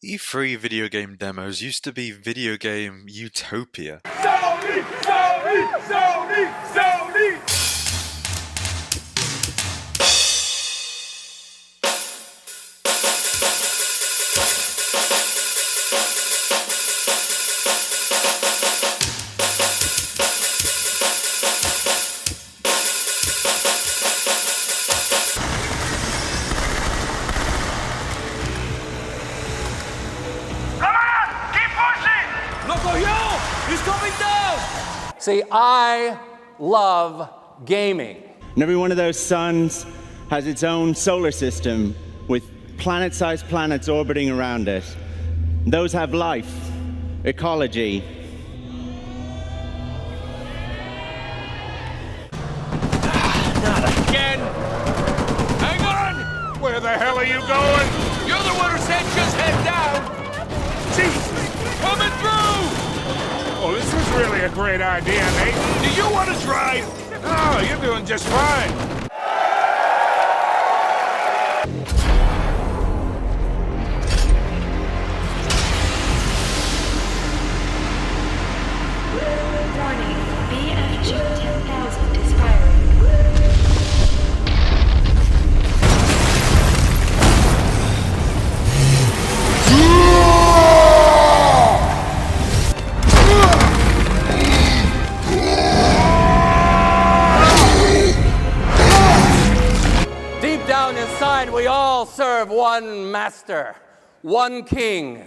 E3 video game demos used to be video game utopia. Sony! Sony! Sony! Sony! He's coming down! See, I love gaming. And every one of those suns has its own solar system with planet-sized planets orbiting around it. Those have life, ecology. Not again! Hang on! Where the hell are you going? You're the one who said just head down! Jesus! Coming through! Oh, this was really a great idea, Nate. Do you want to drive? Oh, you're doing just fine. Warning, BFG 10,000 is firing. Deep down inside, we all serve one master, one king,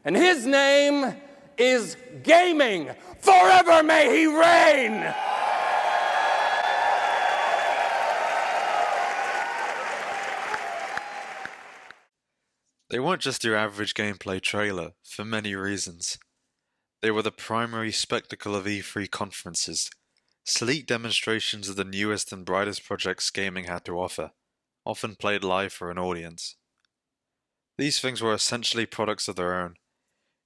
and his name is gaming. Forever may he reign! They weren't just your average gameplay trailer, for many reasons. They were the primary spectacle of E3 conferences, sleek demonstrations of the newest and brightest projects gaming had to offer, often played live for an audience. These things were essentially products of their own,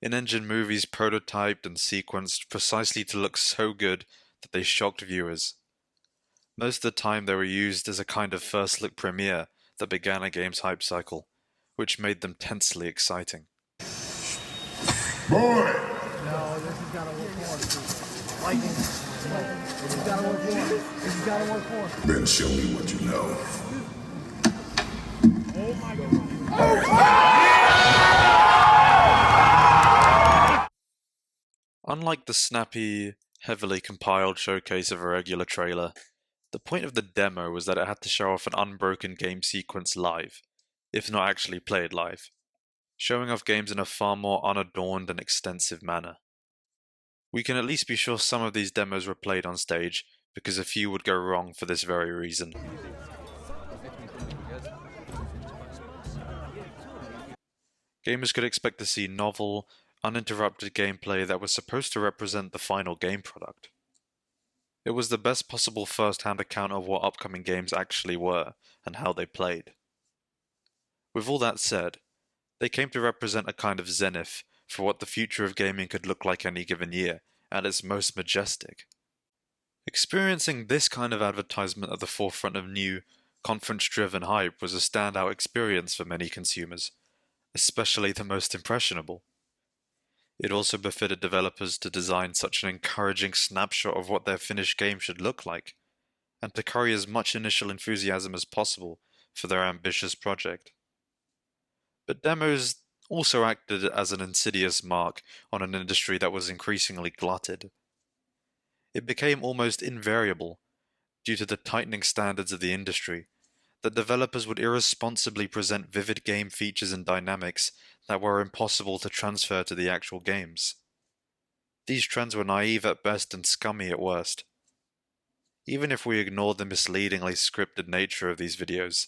in-engine movies prototyped and sequenced precisely to look so good that they shocked viewers. Most of the time they were used as a kind of first-look premiere that began a game's hype cycle, which made them tensely exciting. Boy! No, this has got to work more. Lightning. This has got to work more. This has got to work more. Then show me what you know. Oh my God. Unlike the snappy, heavily compiled showcase of a regular trailer, the point of the demo was that it had to show off an unbroken game sequence live, if not actually played live, showing off games in a far more unadorned and extensive manner. We can at least be sure some of these demos were played on stage, because a few would go wrong for this very reason. Gamers could expect to see novel, uninterrupted gameplay that was supposed to represent the final game product. It was the best possible first-hand account of what upcoming games actually were, and how they played. With all that said, they came to represent a kind of zenith for what the future of gaming could look like any given year, at its most majestic. Experiencing this kind of advertisement at the forefront of new, conference-driven hype was a standout experience for many consumers, especially the most impressionable. It also befitted developers to design such an encouraging snapshot of what their finished game should look like, and to carry as much initial enthusiasm as possible for their ambitious project. But demos also acted as an insidious mark on an industry that was increasingly glutted. It became almost invariable, due to the tightening standards of the industry, that developers would irresponsibly present vivid game features and dynamics that were impossible to transfer to the actual games. These trends were naive at best and scummy at worst. Even if we ignored the misleadingly scripted nature of these videos,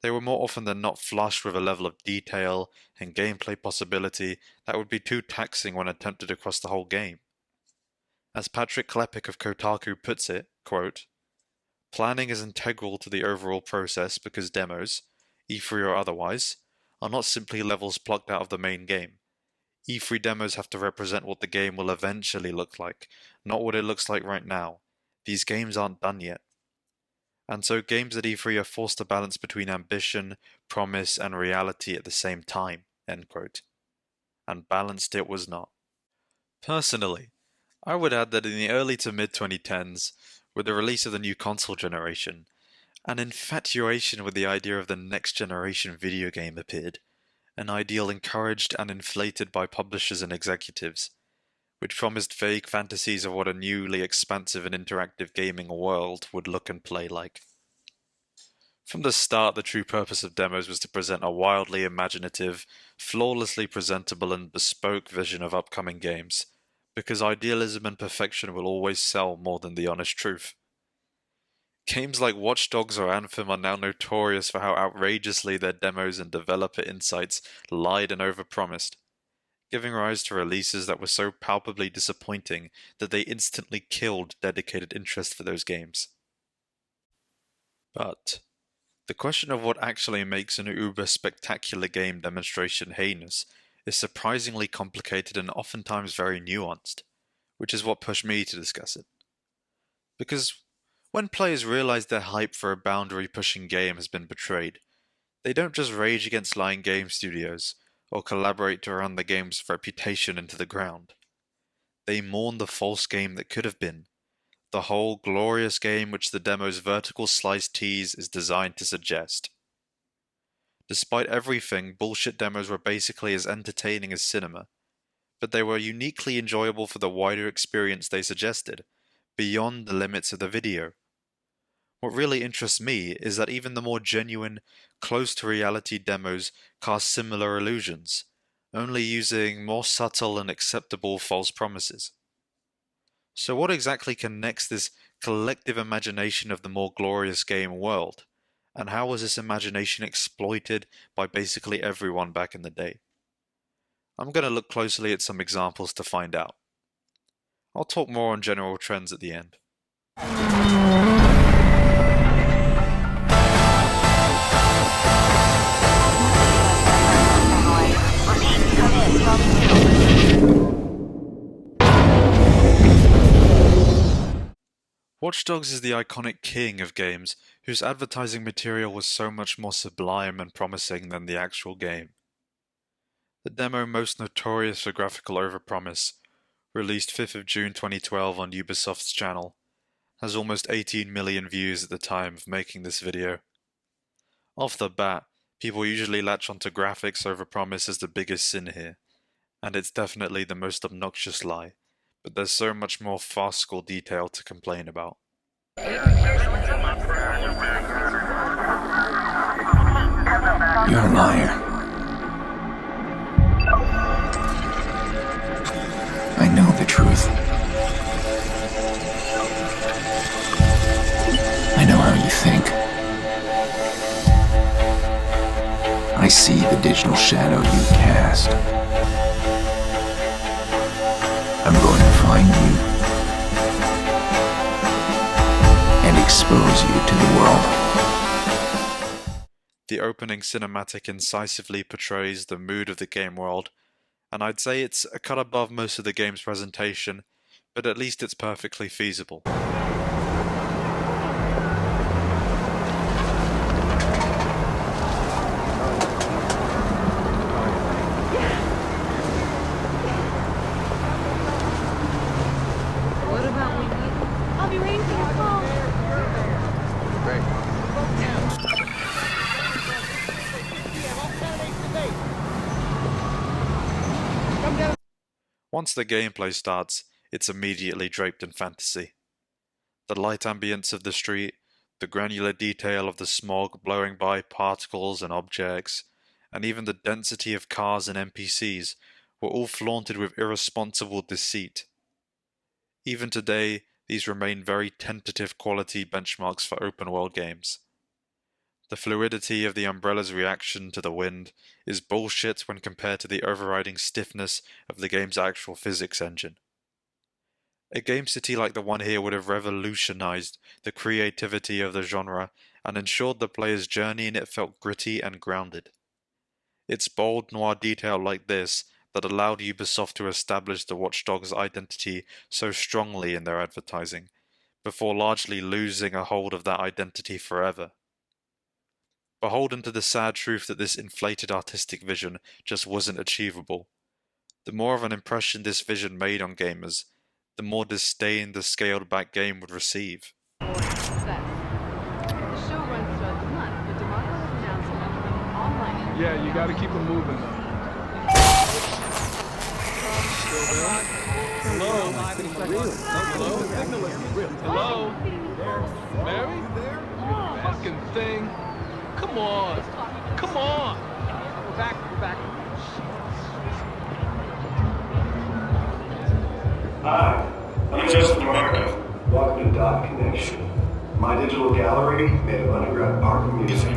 they were more often than not flushed with a level of detail and gameplay possibility that would be too taxing when attempted across the whole game. As Patrick Klepek of Kotaku puts it, quote, "Planning is integral to the overall process because demos, E3 or otherwise, are not simply levels plucked out of the main game. E3 demos have to represent what the game will eventually look like, not what it looks like right now. These games aren't done yet. And so games at E3 are forced to balance between ambition, promise, and reality at the same time." End quote. and balanced it was not. Personally, I would add that in the early to mid-2010s, with the release of the new console generation, an infatuation with the idea of the next generation video game appeared, an ideal encouraged and inflated by publishers and executives, which promised vague fantasies of what a newly expansive and interactive gaming world would look and play like. From the start, the true purpose of demos was to present a wildly imaginative, flawlessly presentable and bespoke vision of upcoming games, because idealism and perfection will always sell more than the honest truth. Games like Watchdogs or Anthem are now notorious for how outrageously their demos and developer insights lied and overpromised, giving rise to releases that were so palpably disappointing that they instantly killed dedicated interest for those games. But the question of what actually makes an uber-spectacular game demonstration heinous is surprisingly complicated and oftentimes very nuanced, which is what pushed me to discuss it. Because when players realize their hype for a boundary-pushing game has been betrayed, they don't just rage against lying game studios, or collaborate to run the game's reputation into the ground. They mourn the false game that could have been, the whole glorious game which the demo's vertical slice tease is designed to suggest. Despite everything, bullshit demos were basically as entertaining as cinema, but they were uniquely enjoyable for the wider experience they suggested, beyond the limits of the video. What really interests me is that even the more genuine, close-to-reality demos cast similar illusions, only using more subtle and acceptable false promises. So what exactly connects this collective imagination of the more glorious game world, and how was this imagination exploited by basically everyone back in the day? I'm going to look closely at some examples to find out. I'll talk more on general trends at the end. Watchdogs is the iconic king of games whose advertising material was so much more sublime and promising than the actual game. The demo most notorious for graphical overpromise, released 5th of June 2012 on Ubisoft's channel, has almost 18 million views at the time of making this video. Off the bat, people usually latch onto graphics overpromise as the biggest sin here, and it's definitely the most obnoxious lie, but there's so much more farcical detail to complain about. You're a liar. I know the truth. I know how you think. I see the digital shadow you cast. I'm going to find you and expose you to the world. The opening cinematic incisively portrays the mood of the game world, and I'd say it's a cut above most of the game's presentation, but at least it's perfectly feasible. What about when you... I'll be waiting for your call. Once the gameplay starts, it's immediately draped in fantasy. The light ambience of the street, the granular detail of the smog blowing by particles and objects, and even the density of cars and NPCs were all flaunted with irresponsible deceit. Even today, these remain very tentative quality benchmarks for open-world games. The fluidity of the Umbrella's reaction to the wind is bullshit when compared to the overriding stiffness of the game's actual physics engine. A game city like the one here would have revolutionized the creativity of the genre and ensured the player's journey in it felt gritty and grounded. It's bold noir detail like this that allowed Ubisoft to establish the Watch Dogs' identity so strongly in their advertising, before largely losing a hold of that identity forever. Beholden to the sad truth that this inflated artistic vision just wasn't achievable, The more of an impression this vision made on gamers, the more disdain the scaled-back game would receive. The show runs throughout the month, but DeMarco has announced an upcoming online. Yeah, you gotta keep them moving. Hello? Hello? Mary? Fucking thing. Come on. Come on. We're back. Hi, I'm Justin Marco. Welcome to Dot Connection, my digital gallery made of underground art and music.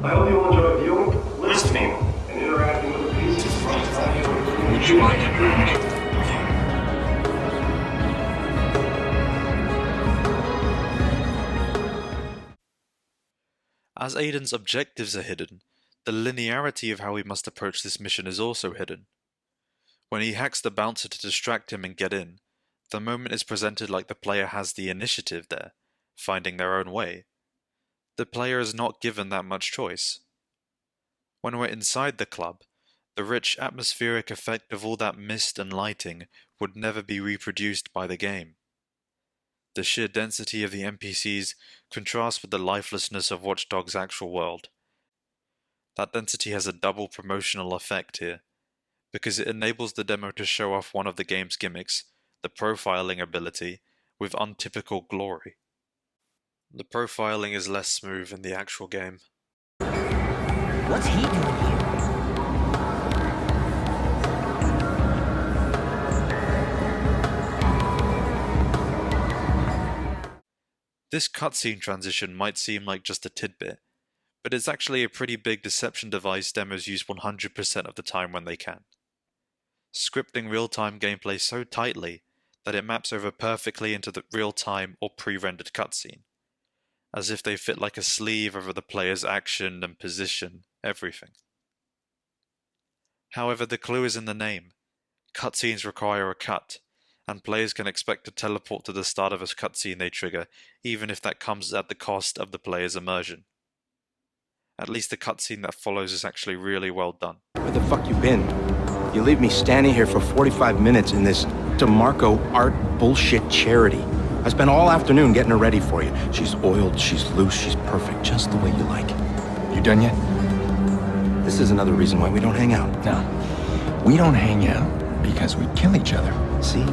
I hope you'll enjoy viewing, listening, and interacting with the pieces from audio. Would you like a drink? As Aiden's objectives are hidden, the linearity of how he must approach this mission is also hidden. When he hacks the bouncer to distract him and get in, the moment is presented like the player has the initiative there, finding their own way. The player is not given that much choice. When we're inside the club, the rich atmospheric effect of all that mist and lighting would never be reproduced by the game. The sheer density of the NPCs contrasts with the lifelessness of Watchdogs' actual world. That density has a double promotional effect here, because it enables the demo to show off one of the game's gimmicks, the profiling ability, with untypical glory. The profiling is less smooth in the actual game. What's he doing here? This cutscene transition might seem like just a tidbit, but it's actually a pretty big deception device demos use 100% of the time when they can. Scripting real-time gameplay so tightly that it maps over perfectly into the real-time or pre-rendered cutscene, as if they fit like a sleeve over the player's action and position, everything. However, the clue is in the name. Cutscenes require a cut, and players can expect to teleport to the start of a cutscene they trigger, even if that comes at the cost of the player's immersion. At least the cutscene that follows is actually really well done. Where the fuck you been? You leave me standing here for 45 minutes in this DeMarco art bullshit charity. I spent all afternoon getting her ready for you. She's oiled, she's loose, she's perfect, just the way you like. You done yet? This is another reason why we don't hang out. No. We don't hang out because we kill each other. See?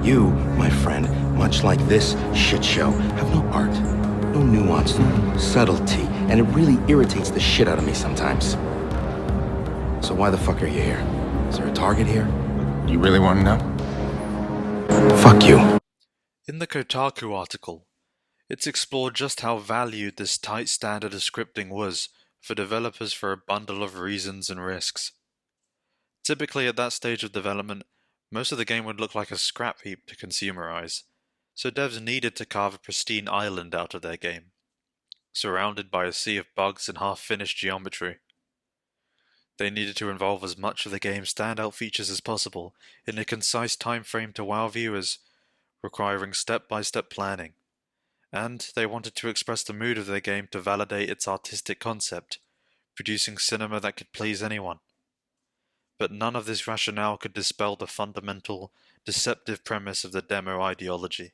You, my friend, much like this shit show, have no art, no nuance, no subtlety, and it really irritates the shit out of me sometimes. So why the fuck are you here? Is there a target here? You really want to know? Fuck you. In the Kotaku article, it's explored just how valued this tight standard of scripting was for developers for a bundle of reasons and risks. Typically at that stage of development, most of the game would look like a scrap heap to consumer eyes, so devs needed to carve a pristine island out of their game, surrounded by a sea of bugs and half-finished geometry. They needed to involve as much of the game's standout features as possible in a concise time frame to wow viewers, requiring step-by-step planning. And they wanted to express the mood of their game to validate its artistic concept, producing cinema that could please anyone. But none of this rationale could dispel the fundamental, deceptive premise of the demo ideology.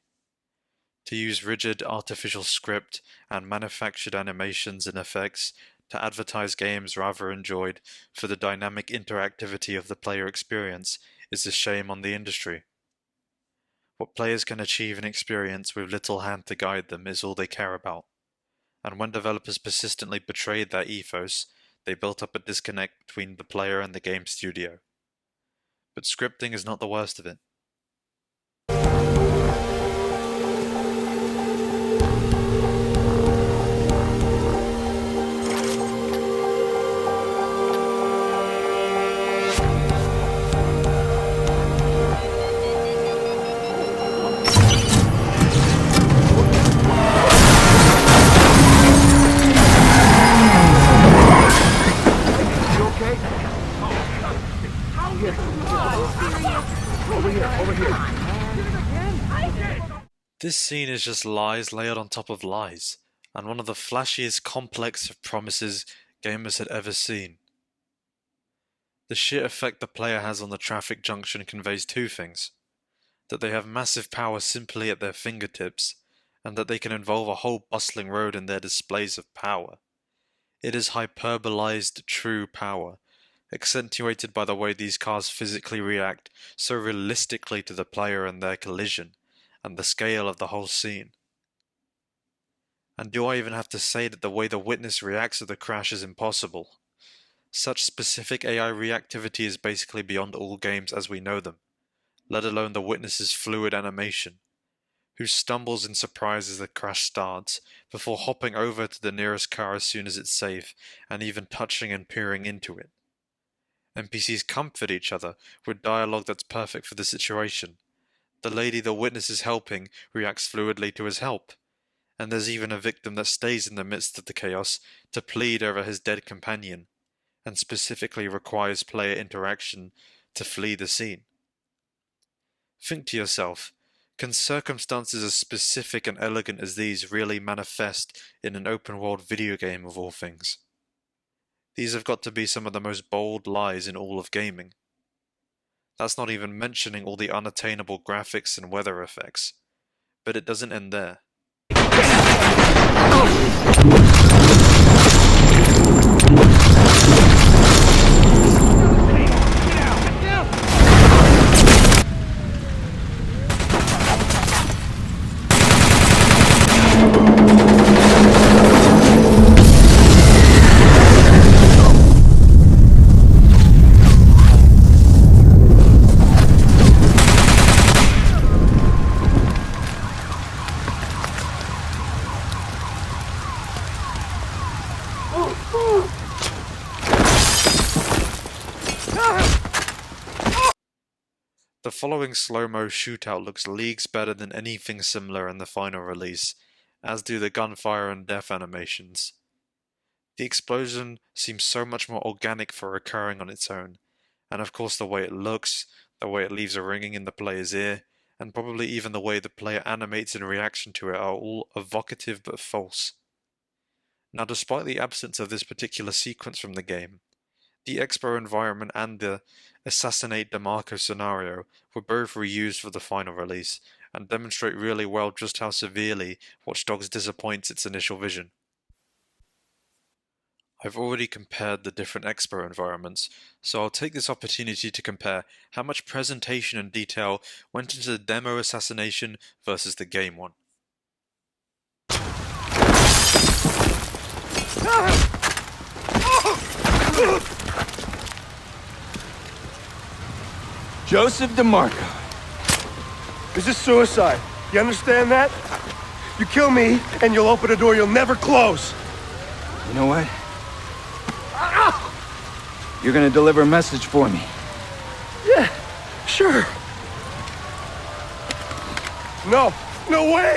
To use rigid artificial script and manufactured animations and effects to advertise games rather enjoyed for the dynamic interactivity of the player experience is a shame on the industry. What players can achieve and experience with little hand to guide them is all they care about, and when developers persistently betrayed that ethos, they built up a disconnect between the player and the game studio. But scripting is not the worst of it. This scene is just lies layered on top of lies, and one of the flashiest complex of promises gamers had ever seen. The sheer effect the player has on the traffic junction conveys two things: that they have massive power simply at their fingertips, and that they can involve a whole bustling road in their displays of power. It is hyperbolized true power, accentuated by the way these cars physically react so realistically to the player and their collision, and the scale of the whole scene. And do I even have to say that the way the witness reacts to the crash is impossible? Such specific AI reactivity is basically beyond all games as we know them, let alone the witness's fluid animation, who stumbles in surprise as the crash starts, before hopping over to the nearest car as soon as it's safe, and even touching and peering into it. NPCs comfort each other with dialogue that's perfect for the situation. The lady the witness is helping reacts fluidly to his help, and there's even a victim that stays in the midst of the chaos to plead over his dead companion, and specifically requires player interaction to flee the scene. Think to yourself, can circumstances as specific and elegant as these really manifest in an open-world video game of all things? These have got to be some of the most bold lies in all of gaming. That's not even mentioning all the unattainable graphics and weather effects. But it doesn't end there. The following slow-mo shootout looks leagues better than anything similar in the final release, as do the gunfire and death animations. The explosion seems so much more organic for occurring on its own, and of course the way it looks, the way it leaves a ringing in the player's ear, and probably even the way the player animates in reaction to it are all evocative but false. Now, despite the absence of this particular sequence from the game, the Expo environment and the Assassinate DeMarco scenario were both reused for the final release, and demonstrate really well just how severely Watchdogs disappoints its initial vision. I've already compared the different Expo environments, so I'll take this opportunity to compare how much presentation and detail went into the demo Assassination versus the game one. Joseph DeMarco. This is suicide. You understand that? You kill me, and you'll open a door you'll never close. You know what? You're gonna deliver a message for me. Yeah, sure. No, no way!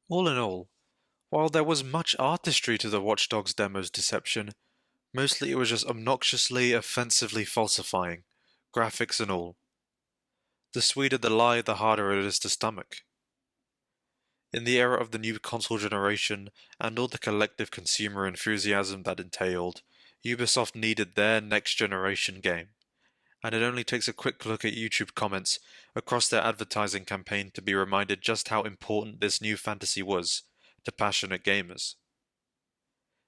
All in all, while there was much artistry to the Watch Dogs demo's deception, mostly it was just obnoxiously, offensively falsifying, graphics and all. The sweeter the lie, the harder it is to stomach. In the era of the new console generation, and all the collective consumer enthusiasm that entailed, Ubisoft needed their next-generation game, and it only takes a quick look at YouTube comments across their advertising campaign to be reminded just how important this new fantasy was to passionate gamers.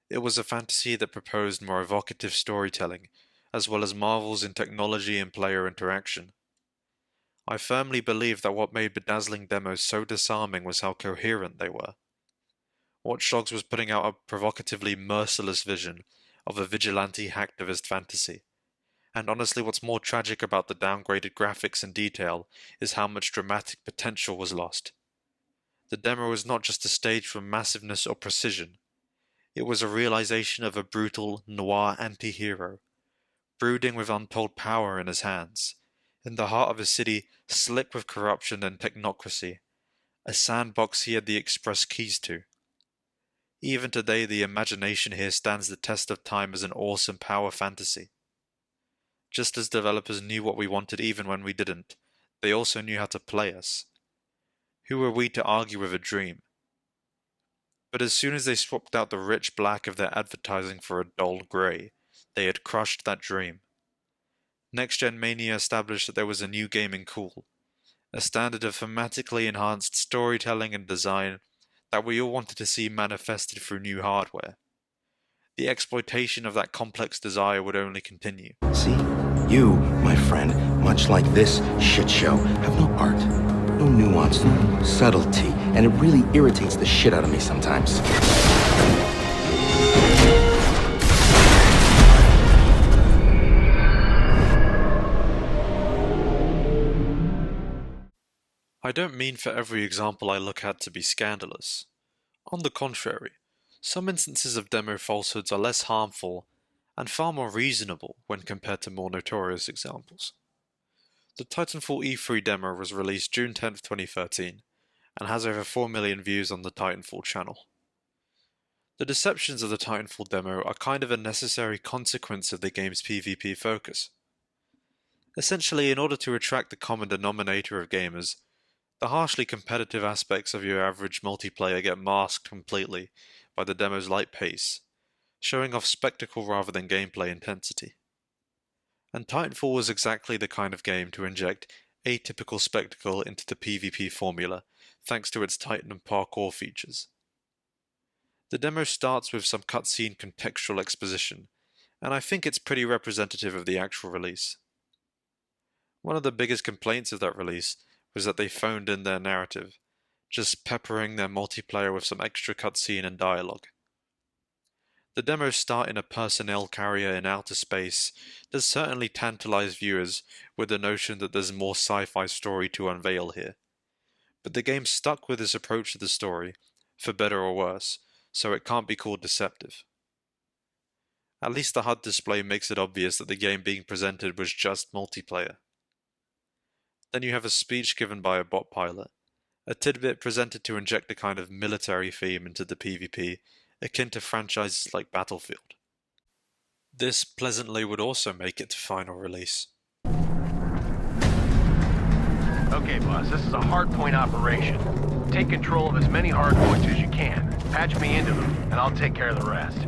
It was a fantasy that proposed more evocative storytelling, as well as marvels in technology and player interaction. I firmly believe that what made bedazzling demos so disarming was how coherent they were. Watch Dogs was putting out a provocatively merciless vision of a vigilante hacktivist fantasy. And honestly, what's more tragic about the downgraded graphics and detail is how much dramatic potential was lost. The demo was not just a stage for massiveness or precision. It was a realization of a brutal, noir anti-hero, brooding with untold power in his hands, in the heart of a city slick with corruption and technocracy, a sandbox he had the express keys to. Even today, the imagination here stands the test of time as an awesome power fantasy. Just as developers knew what we wanted even when we didn't, they also knew how to play us. Who were we to argue with a dream? But as soon as they swapped out the rich black of their advertising for a dull grey, they had crushed that dream. Next Gen Mania established that there was a new gaming cool, a standard of thematically enhanced storytelling and design that we all wanted to see manifested through new hardware. The exploitation of that complex desire would only continue. See? You, my friend, much like this shit show, have no art, no nuance, no subtlety, and it really irritates the shit out of me sometimes. I don't mean for every example I look at to be scandalous. On the contrary, some instances of demo falsehoods are less harmful and far more reasonable when compared to more notorious examples. The Titanfall E3 demo was released June 10th, 2013, and has over 4 million views on the Titanfall channel. The deceptions of the Titanfall demo are kind of a necessary consequence of the game's PvP focus. Essentially, in order to attract the common denominator of gamers, the harshly competitive aspects of your average multiplayer get masked completely by the demo's light pace, showing off spectacle rather than gameplay intensity. And Titanfall was exactly the kind of game to inject atypical spectacle into the PvP formula, thanks to its Titan and parkour features. The demo starts with some cutscene contextual exposition, and I think it's pretty representative of the actual release. One of the biggest complaints of that release was that they phoned in their narrative, just peppering their multiplayer with some extra cutscene and dialogue. The demos start in a personnel carrier in outer space does certainly tantalize viewers with the notion that there's more sci-fi story to unveil here. But the game stuck with this approach to the story, for better or worse, so it can't be called deceptive. At least the HUD display makes it obvious that the game being presented was just multiplayer. Then you have a speech given by a bot pilot, a tidbit presented to inject a kind of military theme into the PvP, akin to franchises like Battlefield. This pleasantly would also make it to final release. Okay, boss, this is a hardpoint operation. Take control of as many hardpoints as you can. Patch me into them, and I'll take care of the rest.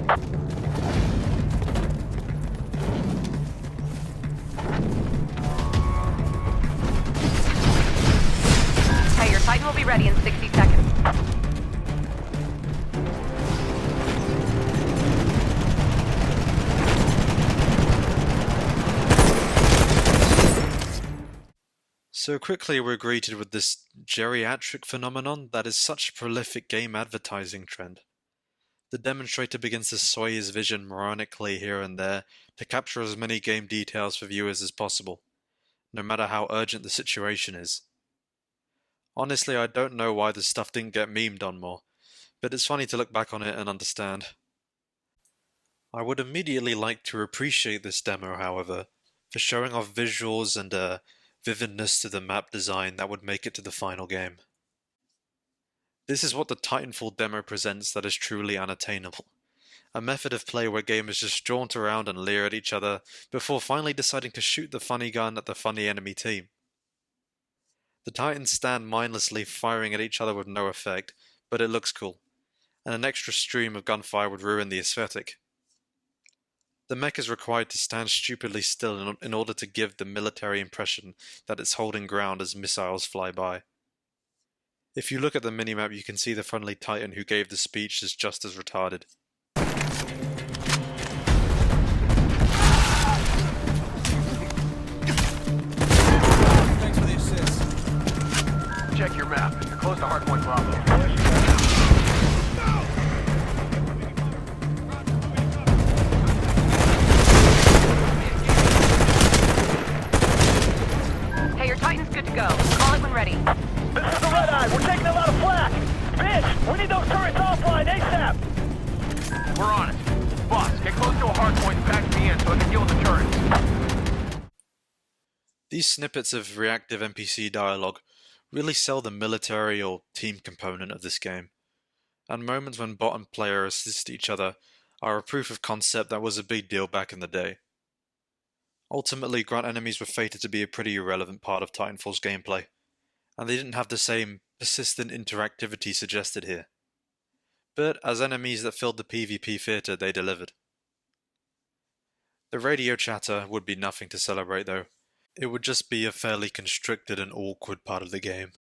Hey, your Titan will be ready in 60 seconds. So quickly we're greeted with this geriatric phenomenon that is such a prolific game advertising trend. The demonstrator begins to sway his vision moronically here and there to capture as many game details for viewers as possible, no matter how urgent the situation is. Honestly, I don't know why this stuff didn't get memed on more, but it's funny to look back on it and understand. I would immediately like to appreciate this demo, however, for showing off visuals and vividness to the map design that would make it to the final game. This is what the Titanfall demo presents that is truly unattainable. A method of play where gamers just jaunt around and leer at each other before finally deciding to shoot the funny gun at the funny enemy team. The Titans stand mindlessly firing at each other with no effect, but it looks cool, and an extra stream of gunfire would ruin the aesthetic. The mech is required to stand stupidly still in order to give the military impression that it's holding ground as missiles fly by. If you look at the minimap, you can see the friendly Titan who gave the speech is just as retarded. Thanks for the assist. Check your map. You're close to hardpoint Bravo. Hey, your Titan's good to go. Call it when ready. This is the Red Eye. We're taking a lot of flak. Bitch, we need those turrets offline ASAP. We're on it. Boss, get close to a hardpoint and patch me in so I can deal with the turrets. These snippets of reactive NPC dialogue really sell the military or team component of this game, and moments when bot and player assist each other are a proof of concept that was a big deal back in the day. Ultimately, grunt enemies were fated to be a pretty irrelevant part of Titanfall's gameplay, and they didn't have the same persistent interactivity suggested here. But as enemies that filled the PvP theatre, they delivered. The radio chatter would be nothing to celebrate though. It would just be a fairly constricted and awkward part of the game.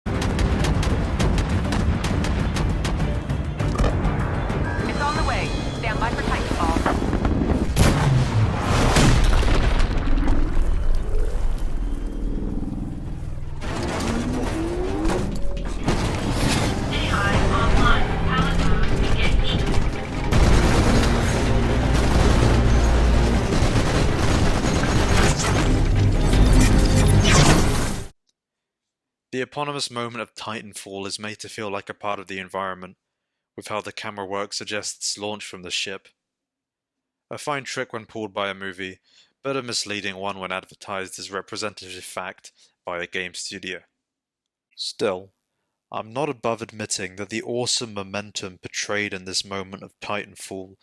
It's on the way. Stand by for Titanfall. The eponymous moment of Titanfall is made to feel like a part of the environment, with how the camera work suggests launch from the ship. A fine trick when pulled by a movie, but a misleading one when advertised as representative fact by a game studio. Still, I'm not above admitting that the awesome momentum portrayed in this moment of Titanfall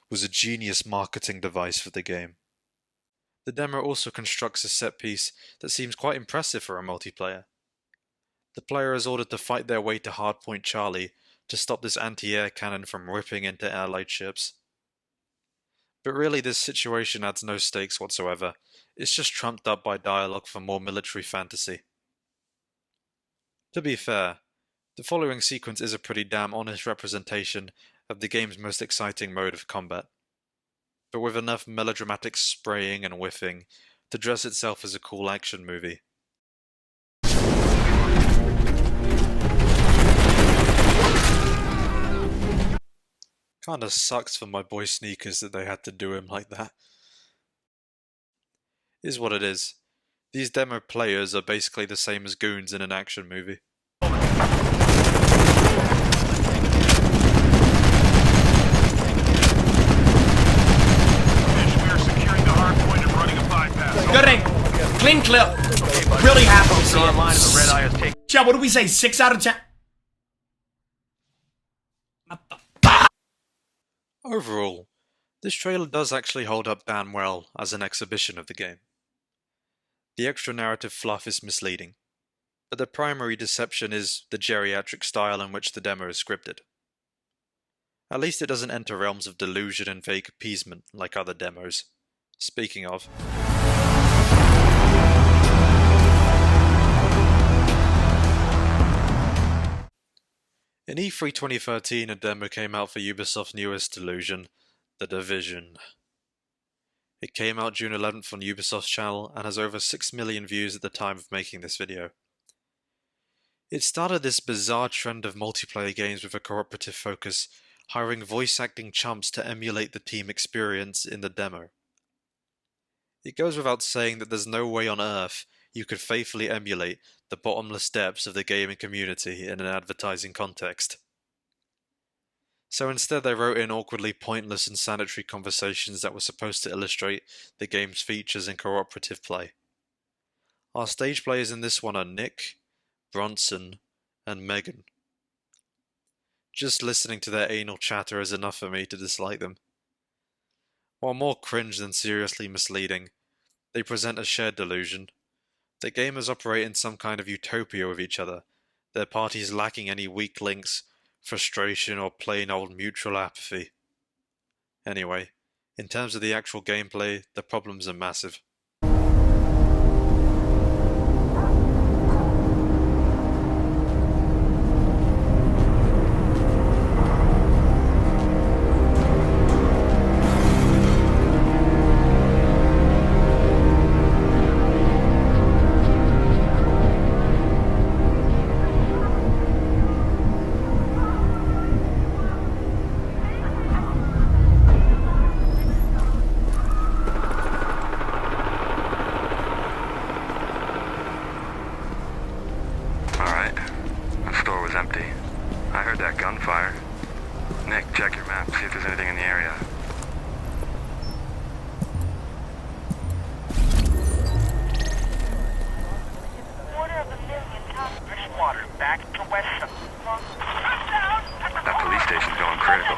was a genius marketing device for the game. The demo also constructs a set piece that seems quite impressive for a multiplayer. The player is ordered to fight their way to Hardpoint Charlie to stop this anti-air cannon from ripping into allied ships. But really this situation adds no stakes whatsoever, it's just trumped up by dialogue for more military fantasy. To be fair, the following sequence is a pretty damn honest representation of the game's most exciting mode of combat, but with enough melodramatic spraying and whiffing to dress itself as a cool action movie. Kinda sucks for my boy Sneakers that they had to do him like that. Is what it is. These demo players are basically the same as goons in an action movie. Good aim. Clean clip. Really happy to see it. Chad, what do we say? 6 out of 10? Overall, this trailer does actually hold up damn well as an exhibition of the game. The extra narrative fluff is misleading, but the primary deception is the geriatric style in which the demo is scripted. At least it doesn't enter realms of delusion and vague appeasement like other demos. Speaking of... In E3 2013, a demo came out for Ubisoft's newest delusion, The Division. It came out June 11th on Ubisoft's channel and has over 6 million views at the time of making this video. It started this bizarre trend of multiplayer games with a cooperative focus, hiring voice acting chumps to emulate the team experience in the demo. It goes without saying that there's no way on earth you could faithfully emulate the bottomless depths of the gaming community in an advertising context. So instead they wrote in awkwardly pointless and sanitary conversations that were supposed to illustrate the game's features and cooperative play. Our stage players in this one are Nick, Bronson, and Megan. Just listening to their anal chatter is enough for me to dislike them. While more cringe than seriously misleading, they present a shared delusion that gamers operate in some kind of utopia with each other, their parties lacking any weak links, frustration, or plain old mutual apathy. Anyway, in terms of the actual gameplay, the problems are massive. Gunfire. Nick, check your map, see if there's anything in the area. Water back to west. That police station's going critical.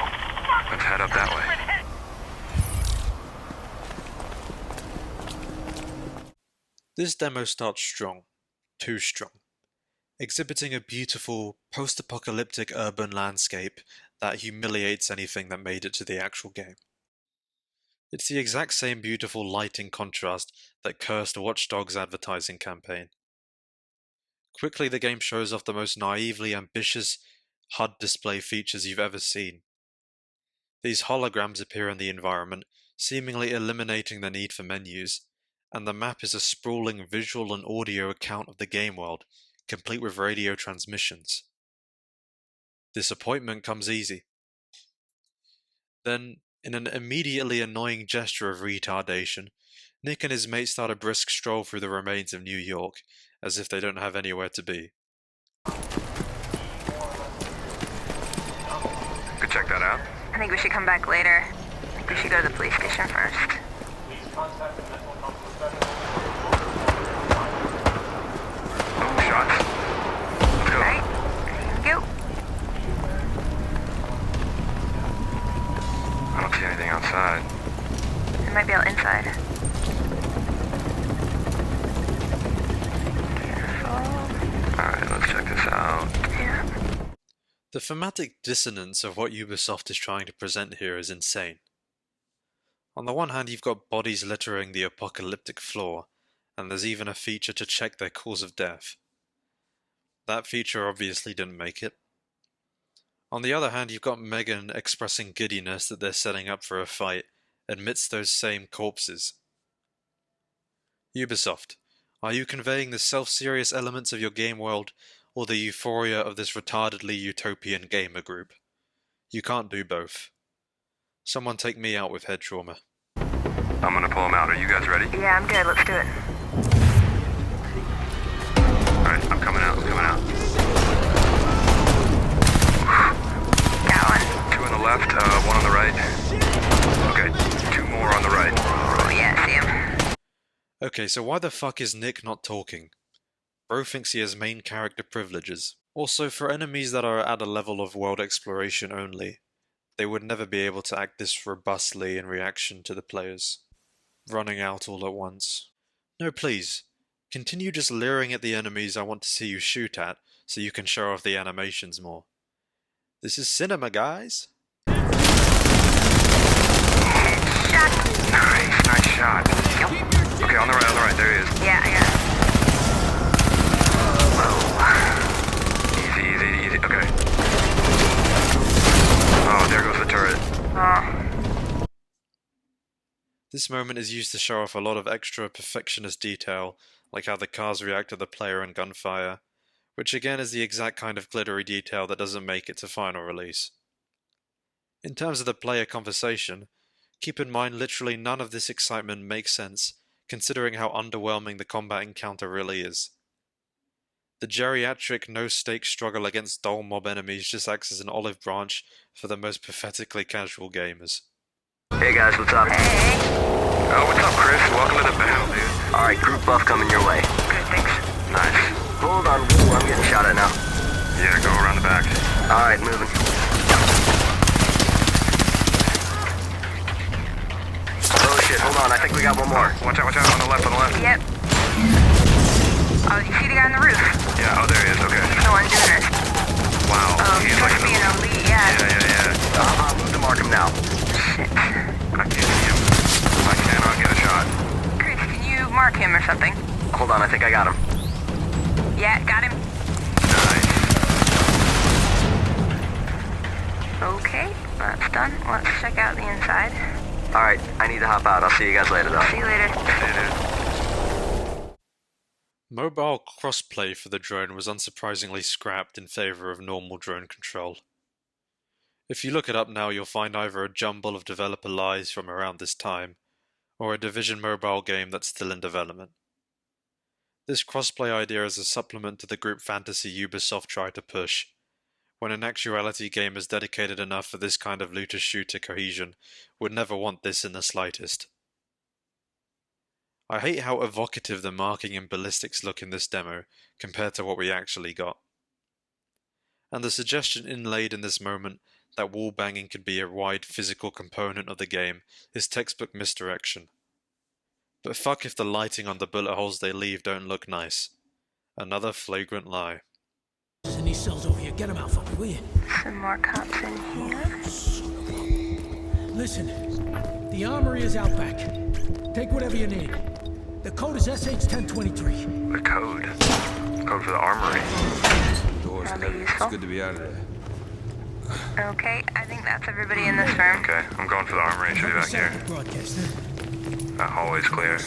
Let's head up that way. This demo starts strong, too strong, exhibiting a beautiful, post-apocalyptic urban landscape that humiliates anything that made it to the actual game. It's the exact same beautiful lighting contrast that cursed Watchdogs' advertising campaign. Quickly the game shows off the most naively ambitious HUD display features you've ever seen. These holograms appear in the environment, seemingly eliminating the need for menus, and the map is a sprawling visual and audio account of the game world, complete with radio transmissions. Disappointment comes easy. Then, in an immediately annoying gesture of retardation, Nick and his mate start a brisk stroll through the remains of New York, as if they don't have anywhere to be. Could check that out. I think we should come back later. I think we should go to the police station first. Oh, shots. Let's go. Right? Go. I don't see anything outside. It might be out inside. Alright, let's check this out. Yeah. The thematic dissonance of what Ubisoft is trying to present here is insane. On the one hand, you've got bodies littering the apocalyptic floor, and there's even a feature to check their cause of death. That feature obviously didn't make it. On the other hand, you've got Megan expressing giddiness that they're setting up for a fight amidst those same corpses. Ubisoft, are you conveying the self-serious elements of your game world, or the euphoria of this retardedly utopian gamer group? You can't do both. Someone take me out with head trauma. I'm gonna pull him out. Are you guys ready? Yeah, I'm good. Let's do it. Alright, I'm coming out. Got one. Two on the left, one on the right. Okay, two more on the right. Oh yeah, see him. Okay, so why the fuck is Nick not talking? Bro thinks he has main character privileges. Also, for enemies that are at a level of world exploration only, they would never be able to act this robustly in reaction to the players, running out all at once. No, please, continue just leering at the enemies I want to see you shoot at, so you can show off the animations more. This is cinema, guys! Shot. Nice shot. Okay, on the right, there he is. Yeah, I got it. Easy, okay. Oh, there goes the turret. Oh. This moment is used to show off a lot of extra perfectionist detail, like how the cars react to the player and gunfire, which again is the exact kind of glittery detail that doesn't make it to final release. In terms of the player conversation, keep in mind literally none of this excitement makes sense, considering how underwhelming the combat encounter really is. The geriatric, no-stakes struggle against dull mob enemies just acts as an olive branch for the most pathetically casual gamers. Hey guys, what's up? Hey. Oh, what's up, Chris? Welcome to the battle, dude. Alright, group buff coming your way. Good, thanks. Nice. Hold on, Ooh, I'm getting shot at now. Yeah, go around the back. Alright, moving. Oh shit, hold on, I think we got one more. Watch out, on the left. Yep. Oh, you see the guy on the roof? Yeah, oh, there he is, okay. He's the one doing it. Wow, Oh, he's he's like supposed to be in an the... elite, yeah. Yeah. I'll move to mark him now. Shit. I can't see him. I cannot get a shot. Chris, can you mark him or something? Hold on, I think I got him. Yeah, got him. Nice. Okay, that's done. Let's check out the inside. Alright, I need to hop out. I'll see you guys later though. See you later. See you, dude. Mobile crossplay for the drone was unsurprisingly scrapped in favor of normal drone control. If you look it up now, you'll find either a jumble of developer lies from around this time, or a Division mobile game that's still in development. This crossplay idea is a supplement to the group fantasy Ubisoft tried to push, when in actuality gamers dedicated enough for this kind of looter-shooter cohesion would never want this in the slightest. I hate how evocative the marking and ballistics look in this demo compared to what we actually got. And the suggestion inlaid in this moment that wallbanging could be a wide physical component of the game is textbook misdirection. But fuck if the lighting on the bullet holes they leave don't look nice. Another flagrant lie. In these cells over here, get them out for me, will you? Some more cops in here. Listen, the armory is out back. Take whatever you need. The code is SH-1023. The code? Code for the armory. Doors heavy. It's good to be out of there. Okay, I think that's everybody in this room. Okay, I'm going for the armory. Should be back here. That hallway's clear.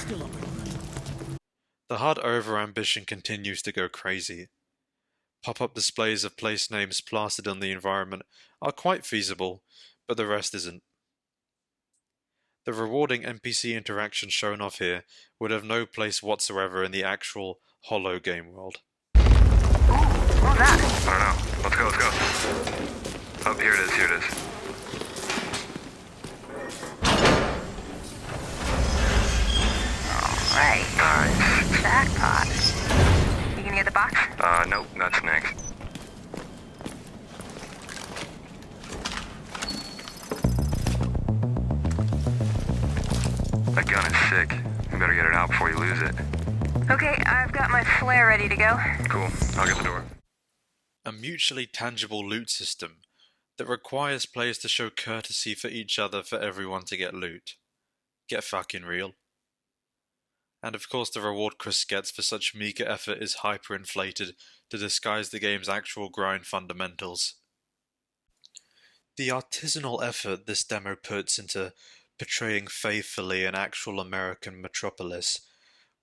The HUD over-ambition continues to go crazy. Pop-up displays of place names plastered on the environment are quite feasible, but the rest isn't. The rewarding NPC interaction shown off here would have no place whatsoever in the actual Hollow game world. What was that? I don't know. Let's go. Oh, here it is. Alright. Nice. Jackpot. You gonna get the box? Nope, that's next. That gun is sick. You better get it out before you lose it. Okay, I've got my flare ready to go. Cool. I'll get the door. A mutually tangible loot system that requires players to show courtesy for each other for everyone to get loot. Get fucking real. And of course the reward Chris gets for such meager effort is hyperinflated to disguise the game's actual grind fundamentals. The artisanal effort this demo puts into portraying faithfully an actual American metropolis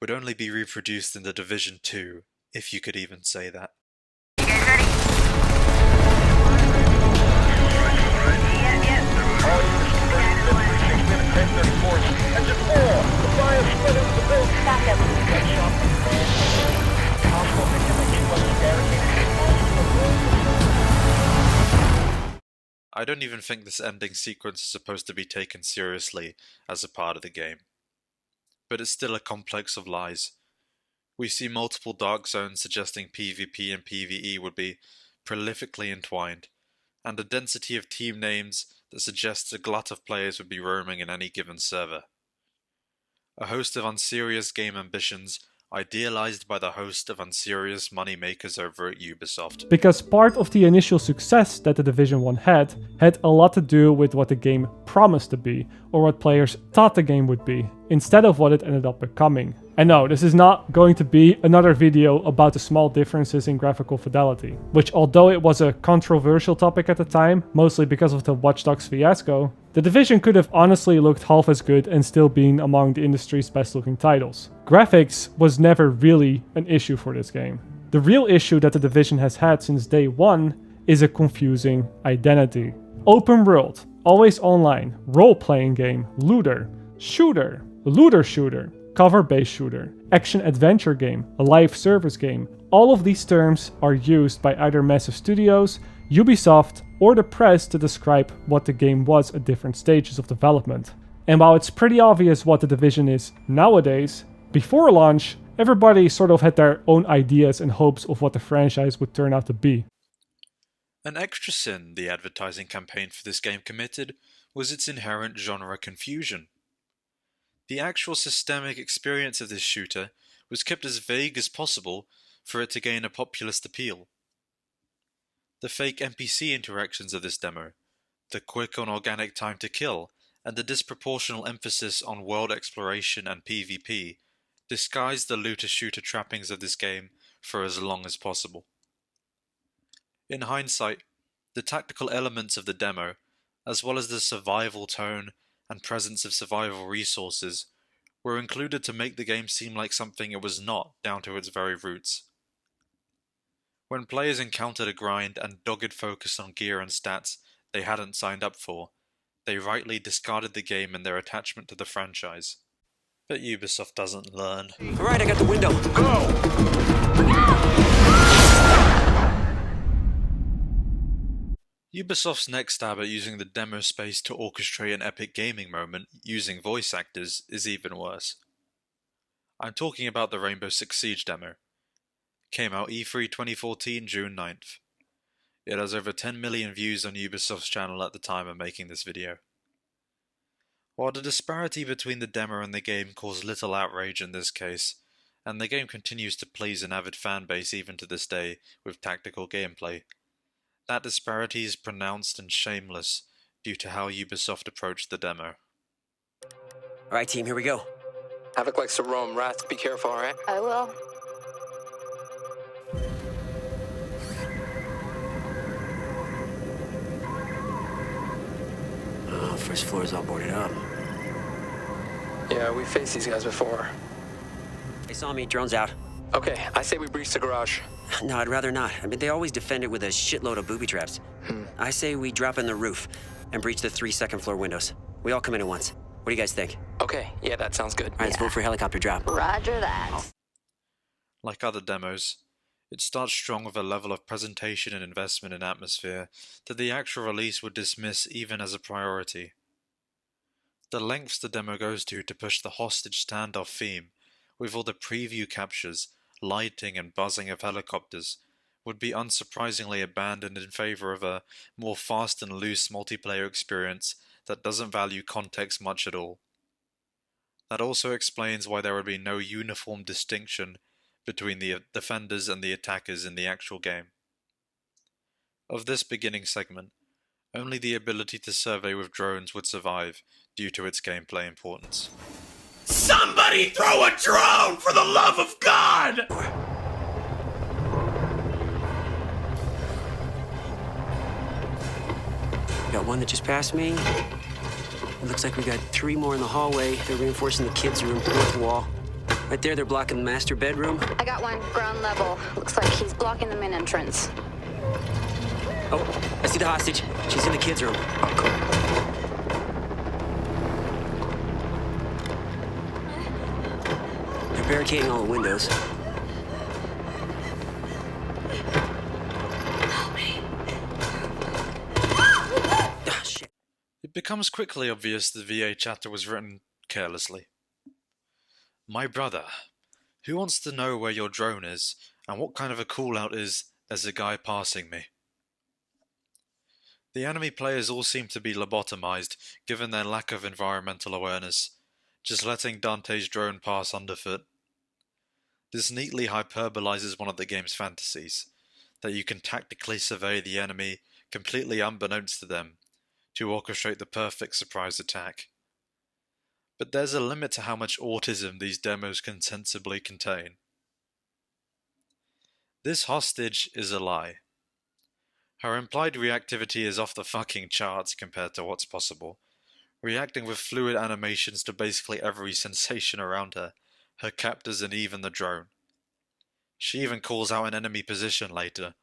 would only be reproduced in The Division 2, if you could even say that. You guys ready? I don't even think this ending sequence is supposed to be taken seriously as a part of the game. But it's still a complex of lies. We see multiple dark zones suggesting PvP and PvE would be prolifically entwined, and a density of team names that suggests a glut of players would be roaming in any given server. A host of unserious game ambitions idealized by the host of unserious moneymakers over at Ubisoft. Because part of the initial success that The Division 1 had a lot to do with what the game promised to be, or what players thought the game would be, instead of what it ended up becoming. And no, this is not going to be another video about the small differences in graphical fidelity, which although it was a controversial topic at the time, mostly because of the Watchdogs fiasco, The Division could have honestly looked half as good and still been among the industry's best looking titles. Graphics was never really an issue for this game. The real issue that The Division has had since day one is a confusing identity. Open world, always online, role-playing game, looter, shooter, looter-shooter, cover-based shooter, action-adventure game, a live service game. All of these terms are used by either massive studios, Ubisoft, or the press to describe what the game was at different stages of development. And while it's pretty obvious what The Division is nowadays, before launch, everybody sort of had their own ideas and hopes of what the franchise would turn out to be. An extra sin the advertising campaign for this game committed was its inherent genre confusion. The actual systemic experience of this shooter was kept as vague as possible for it to gain a populist appeal. The fake NPC interactions of this demo, the quick and organic time to kill, and the disproportional emphasis on world exploration and PvP disguised the looter-shooter trappings of this game for as long as possible. In hindsight, the tactical elements of the demo, as well as the survival tone and presence of survival resources, were included to make the game seem like something it was not down to its very roots. When players encountered a grind and dogged focus on gear and stats they hadn't signed up for, they rightly discarded the game and their attachment to the franchise. But Ubisoft doesn't learn. Alright, I got the window. Go! Ubisoft's next stab at using the demo space to orchestrate an epic gaming moment using voice actors is even worse. I'm talking about the Rainbow Six Siege demo. Came out E3 2014, June 9th. It has over 10 million views on Ubisoft's channel at the time of making this video. While the disparity between the demo and the game caused little outrage in this case, and the game continues to please an avid fanbase even to this day with tactical gameplay, that disparity is pronounced and shameless due to how Ubisoft approached the demo. Alright, team, here we go. Havoc likes to roam rats. Be careful, alright? I will. Oh, first floor is all boarded up. Yeah, we faced these guys before. They saw me, drone's out. Okay, I say we breach the garage. No, I'd rather not. I mean, they always defend it with a shitload of booby traps. I say we drop in the roof and breach the 3 second-floor windows. We all come in at once. What do you guys think? Okay, yeah, that sounds good. All right, let's vote for helicopter drop. Roger that. Like other demos, it starts strong with a level of presentation and investment in atmosphere that the actual release would dismiss even as a priority. The lengths the demo goes to push the hostage standoff theme, with all the preview captures, lighting and buzzing of helicopters, would be unsurprisingly abandoned in favor of a more fast and loose multiplayer experience that doesn't value context much at all. That also explains why there would be no uniform distinction between the defenders and the attackers in the actual game. Of this beginning segment, only the ability to survey with drones would survive due to its gameplay importance. Somebody throw a drone, for the love of God! Got one that just passed me. It looks like we got 3 more in the hallway. They're reinforcing the kids' room, north wall. Right there, they're blocking the master bedroom. I got one ground level. Looks like he's blocking the main entrance. Oh, I see the hostage. She's in the kids' room. They're barricading all the windows. Ah, shit. It becomes quickly obvious the VA chatter was written carelessly. My brother, who wants to know where your drone is, and what kind of a call-out is, there's a guy passing me? The enemy players all seem to be lobotomized, given their lack of environmental awareness, just letting Dante's drone pass underfoot. This neatly hyperbolizes one of the game's fantasies, that you can tactically survey the enemy completely unbeknownst to them, to orchestrate the perfect surprise attack. But there's a limit to how much autism these demos can sensibly contain. This hostage is a lie. Her implied reactivity is off the fucking charts compared to what's possible, reacting with fluid animations to basically every sensation around her, her captors and even the drone. She even calls out an enemy position later.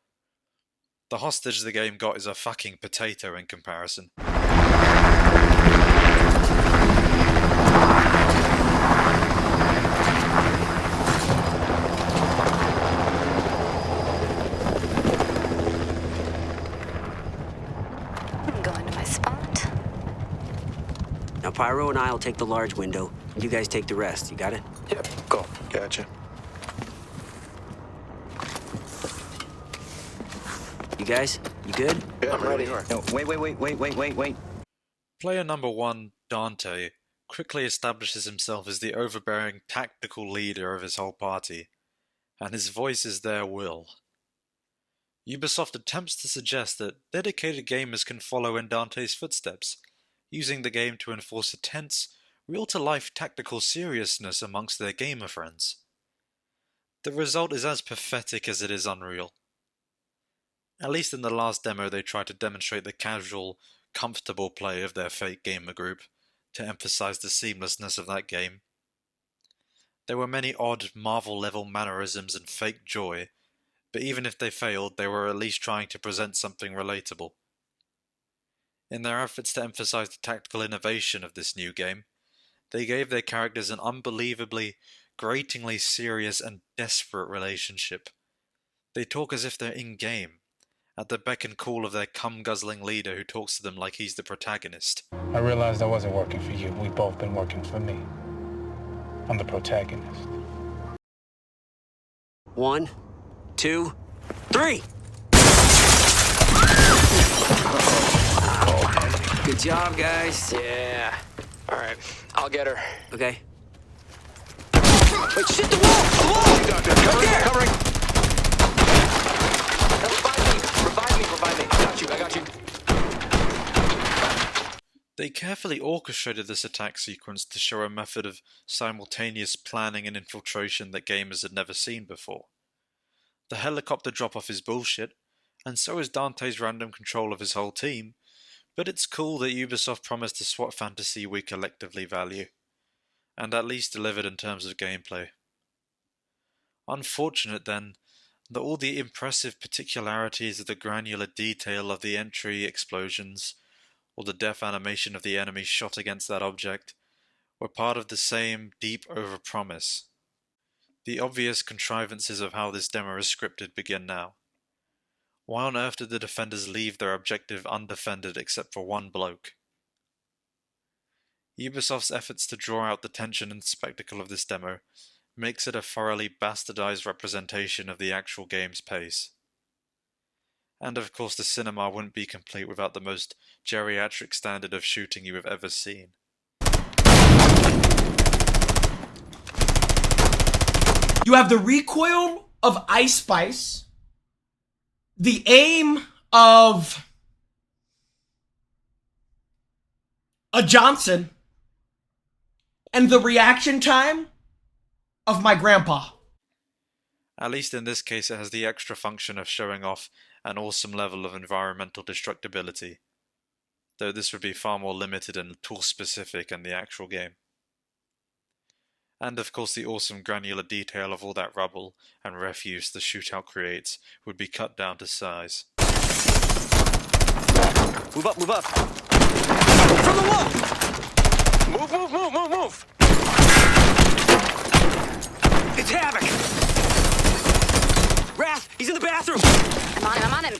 The hostage the game got is a fucking potato in comparison. I'm going to my spot. Now, Pyro and I will take the large window. You guys take the rest. You got it? Yep, go. Gotcha. You guys? You good? Yeah, I'm ready. No, wait. Player number 1, Dante, quickly establishes himself as the overbearing tactical leader of his whole party, and his voice is their will. Ubisoft attempts to suggest that dedicated gamers can follow in Dante's footsteps, using the game to enforce a tense, real-to-life tactical seriousness amongst their gamer friends. The result is as pathetic as it is unreal. At least in the last demo they tried to demonstrate the casual, comfortable play of their fake gamer group, to emphasize the seamlessness of that game. There were many odd Marvel-level mannerisms and fake joy, but even if they failed, they were at least trying to present something relatable. In their efforts to emphasize the tactical innovation of this new game, they gave their characters an unbelievably, gratingly serious and desperate relationship. They talk as if they're in-game, at the beck and call of their cum-guzzling leader who talks to them like he's the protagonist. I realized I wasn't working for you. We've both been working for me. I'm the protagonist. 1, 2, 3! Good job, guys. Yeah. All right, I'll get her. Okay. Wait, shit, the wall! The wall! Covering. Revive me. I got you. They carefully orchestrated this attack sequence to show a method of simultaneous planning and infiltration that gamers had never seen before. The helicopter drop-off is bullshit, and so is Dante's random control of his whole team, but it's cool that Ubisoft promised a SWAT fantasy we collectively value, and at least delivered in terms of gameplay. Unfortunate then, that all the impressive particularities of the granular detail of the entry explosions, or the death animation of the enemy shot against that object, were part of the same deep overpromise. The obvious contrivances of how this demo is scripted begin now. Why on earth did the defenders leave their objective undefended except for one bloke? Ubisoft's efforts to draw out the tension and spectacle of this demo makes it a thoroughly bastardized representation of the actual game's pace. And of course the cinema wouldn't be complete without the most geriatric standard of shooting you have ever seen. You have the recoil of Ice Spice, the aim of a Johnson, and the reaction time of my grandpa. At least in this case it has the extra function of showing off an awesome level of environmental destructibility, though this would be far more limited and tool-specific in the actual game. And of course the awesome granular detail of all that rubble and refuse the shootout creates would be cut down to size. Move up. From the wall! Move! It's Havoc! Wrath, he's in the bathroom! I'm on him.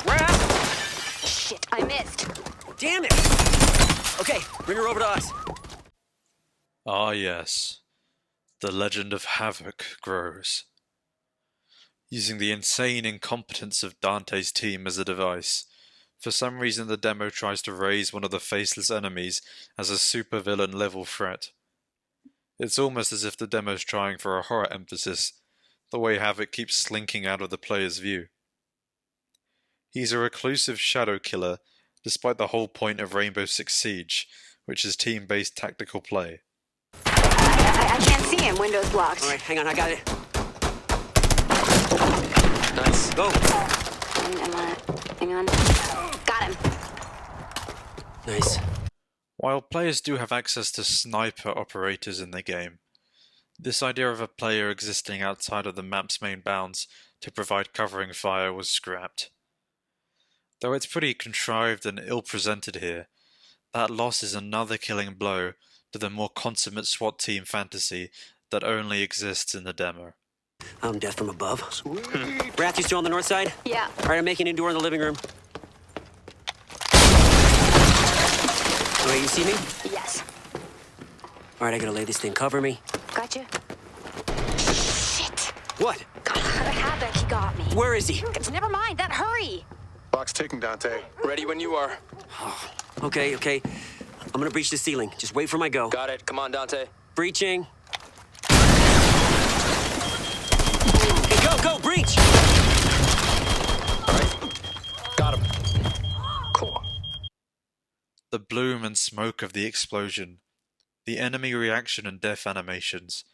Wrath! Shit, I missed. Damn it! Okay, bring her over to us. Ah yes, the legend of Havoc grows. Using the insane incompetence of Dante's team as a device, for some reason the demo tries to raise one of the faceless enemies as a supervillain level threat. It's almost as if the demo's trying for a horror emphasis, the way Havoc keeps slinking out of the player's view. He's a reclusive shadow killer, despite the whole point of Rainbow Six Siege, which is team-based tactical play. I can't see him. Window's blocked. Alright, hang on, I got it. Nice. Go! Hang on. Got him. Nice. While players do have access to sniper operators in the game, this idea of a player existing outside of the map's main bounds to provide covering fire was scrapped. Though it's pretty contrived and ill-presented here, that loss is another killing blow to the more consummate SWAT team fantasy that only exists in the demo. I'm death from above. Sweet. Wrath, you still on the north side? Yeah. Alright, I'm making a door in the living room. Alright, you see me? Yes. Alright, I gotta lay this thing. Cover me. Gotcha. Shit. What? God, Havoc, he got me. Where is he? Never mind, that hurry. Clock's ticking, Dante. Ready when you are. Okay. I'm gonna breach the ceiling. Just wait for my go. Got it. Come on, Dante. Breaching. Okay, go, breach! All right. Got him. Cool. The bloom and smoke of the explosion, the enemy reaction and death animations,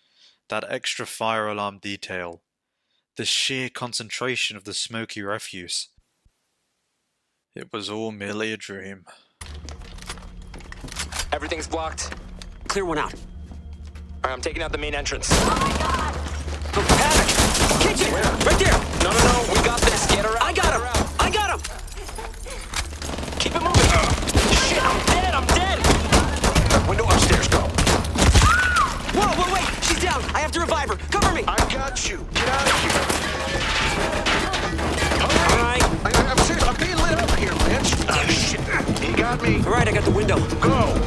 that extra fire alarm detail, the sheer concentration of the smoky refuse. It was all merely a dream. Everything's blocked. Clear one out. All right, I'm taking out the main entrance. Oh my God. Go, Havoc! Kitchen! Where? Right there! No, we got this. Get her out. I got him! Keep it moving. Shit, I'm dead. Window upstairs, go. Whoa, wait! She's down! I have to revive her! Cover me! I got you. Get out of here. Alright. I'm serious. I'm being lit up here, Lynch. Shit. He got me. Alright, I got the window. Go.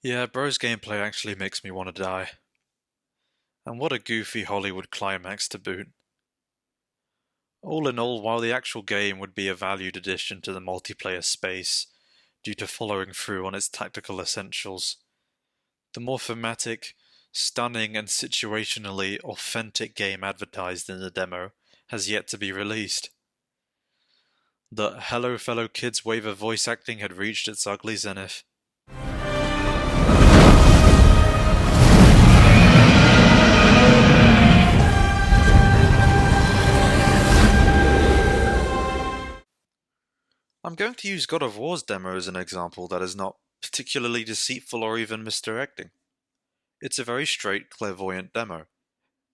Yeah, bro's gameplay actually makes me want to die. And what a goofy Hollywood climax to boot. All in all, while the actual game would be a valued addition to the multiplayer space due to following through on its tactical essentials, the more thematic, stunning and situationally authentic game advertised in the demo has yet to be released. The "Hello fellow kids" wave of voice acting had reached its ugly zenith. I'm going to use God of War's demo as an example that is not particularly deceitful or even misdirecting. It's a very straight, clairvoyant demo,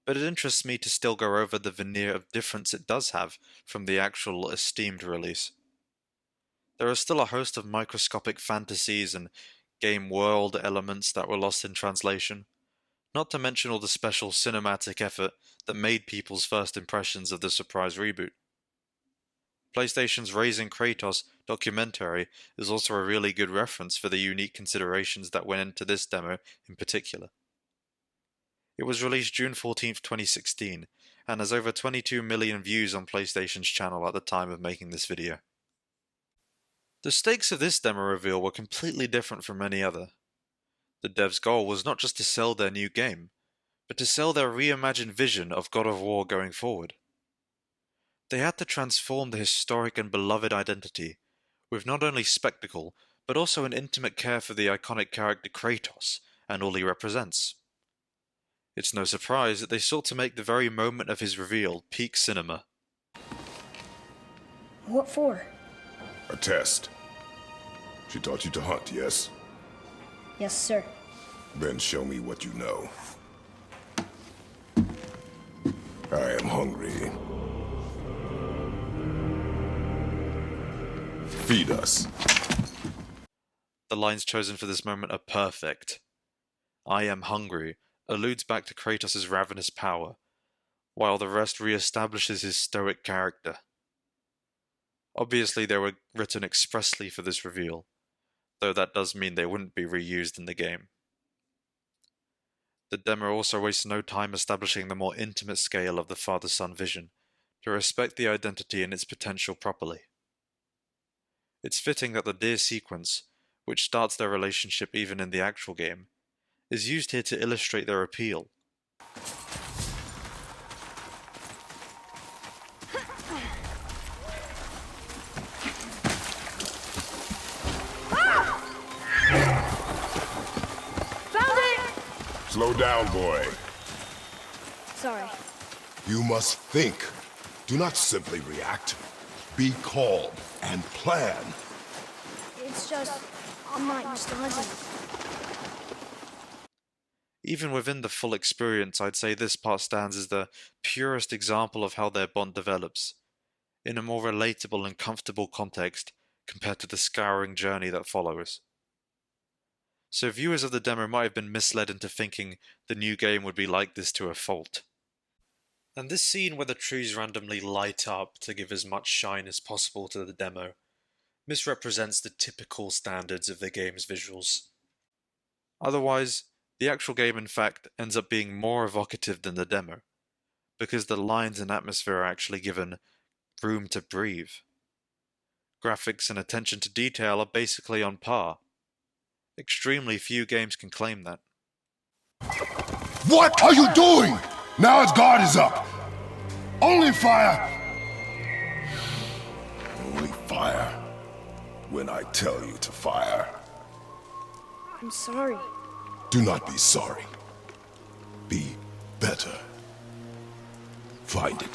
but it interests me to still go over the veneer of difference it does have from the actual esteemed release. There are still a host of microscopic fantasies and game world elements that were lost in translation, not to mention all the special cinematic effort that made people's first impressions of the surprise reboot. PlayStation's Raising Kratos documentary is also a really good reference for the unique considerations that went into this demo in particular. It was released June 14, 2016, and has over 22 million views on PlayStation's channel at the time of making this video. The stakes of this demo reveal were completely different from any other. The devs' goal was not just to sell their new game, but to sell their reimagined vision of God of War going forward. They had to transform the historic and beloved identity, with not only spectacle, but also an intimate care for the iconic character Kratos and all he represents. It's no surprise that they sought to make the very moment of his reveal peak cinema. What for? A test. She taught you to hunt, yes? Yes, sir. Then show me what you know. I am hungry. Feed us. The lines chosen for this moment are perfect. "I am hungry" alludes back to Kratos' ravenous power, while the rest re-establishes his stoic character. Obviously they were written expressly for this reveal, though that does mean they wouldn't be reused in the game. The demo also wastes no time establishing the more intimate scale of the father-son vision, to respect the identity and its potential properly. It's fitting that the deer sequence, which starts their relationship even in the actual game, is used here to illustrate their appeal. Found it! Slow down, boy. Sorry. You must think. Do not simply react. Be calm and plan. It's just, I'm not used to hunting. Even within the full experience, I'd say this part stands as the purest example of how their bond develops, in a more relatable and comfortable context compared to the scouring journey that follows. So viewers of the demo might have been misled into thinking the new game would be like this to a fault. And this scene where the trees randomly light up to give as much shine as possible to the demo misrepresents the typical standards of the game's visuals. Otherwise, the actual game in fact ends up being more evocative than the demo, because the lines and atmosphere are actually given room to breathe. Graphics and attention to detail are basically on par. Extremely few games can claim that. What are you doing? Now its guard is up. Only fire. Only fire when I tell you to fire. I'm sorry. Do not be sorry. Be better. Find it.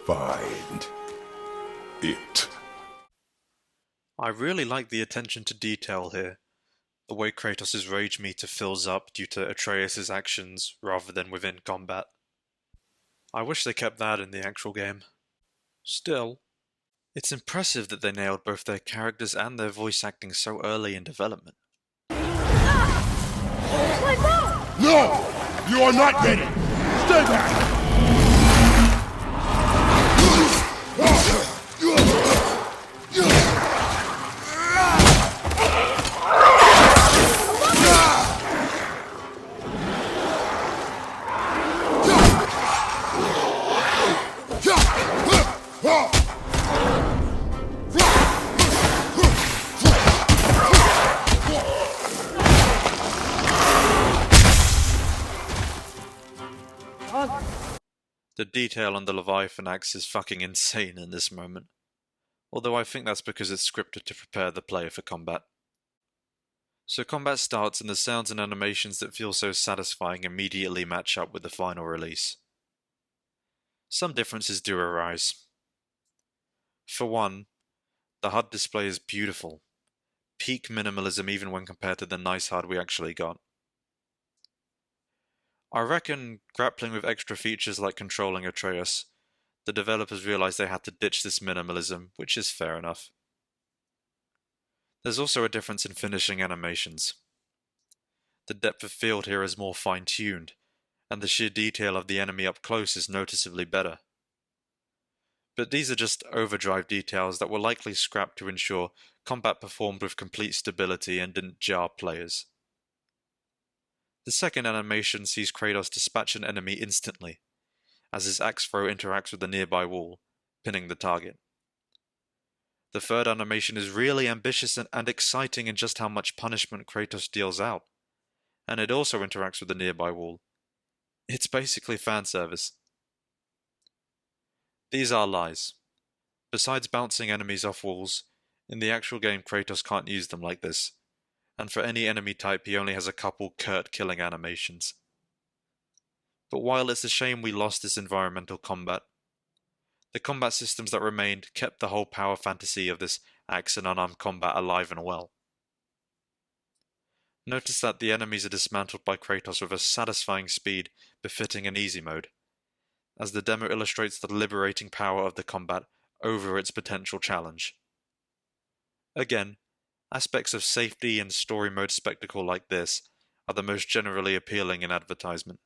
Find it. I really like the attention to detail here. The way Kratos' rage meter fills up due to Atreus' actions rather than within combat. I wish they kept that in the actual game. Still, it's impressive that they nailed both their characters and their voice acting so early in development. My bow! No! You are not ready! Stay back! The detail on the Leviathan axe is fucking insane in this moment, although I think that's because it's scripted to prepare the player for combat. So combat starts and the sounds and animations that feel so satisfying immediately match up with the final release. Some differences do arise. For one, the HUD display is beautiful. Peak minimalism even when compared to the nice HUD we actually got. I reckon, grappling with extra features like controlling Atreus, the developers realized they had to ditch this minimalism, which is fair enough. There's also a difference in finishing animations. The depth of field here is more fine-tuned, and the sheer detail of the enemy up close is noticeably better. But these are just overdrive details that were likely scrapped to ensure combat performed with complete stability and didn't jar players. The second animation sees Kratos dispatch an enemy instantly, as his axe throw interacts with the nearby wall, pinning the target. The third animation is really ambitious and exciting in just how much punishment Kratos deals out, and it also interacts with the nearby wall. It's basically fan service. These are lies. Besides bouncing enemies off walls, in the actual game Kratos can't use them like this, and for any enemy type he only has a couple curt killing animations. But while it's a shame we lost this environmental combat, the combat systems that remained kept the whole power fantasy of this axe and unarmed combat alive and well. Notice that the enemies are dismantled by Kratos with a satisfying speed befitting an easy mode, as the demo illustrates the liberating power of the combat over its potential challenge. Again, aspects of safety and story mode spectacle like this are the most generally appealing in advertisement.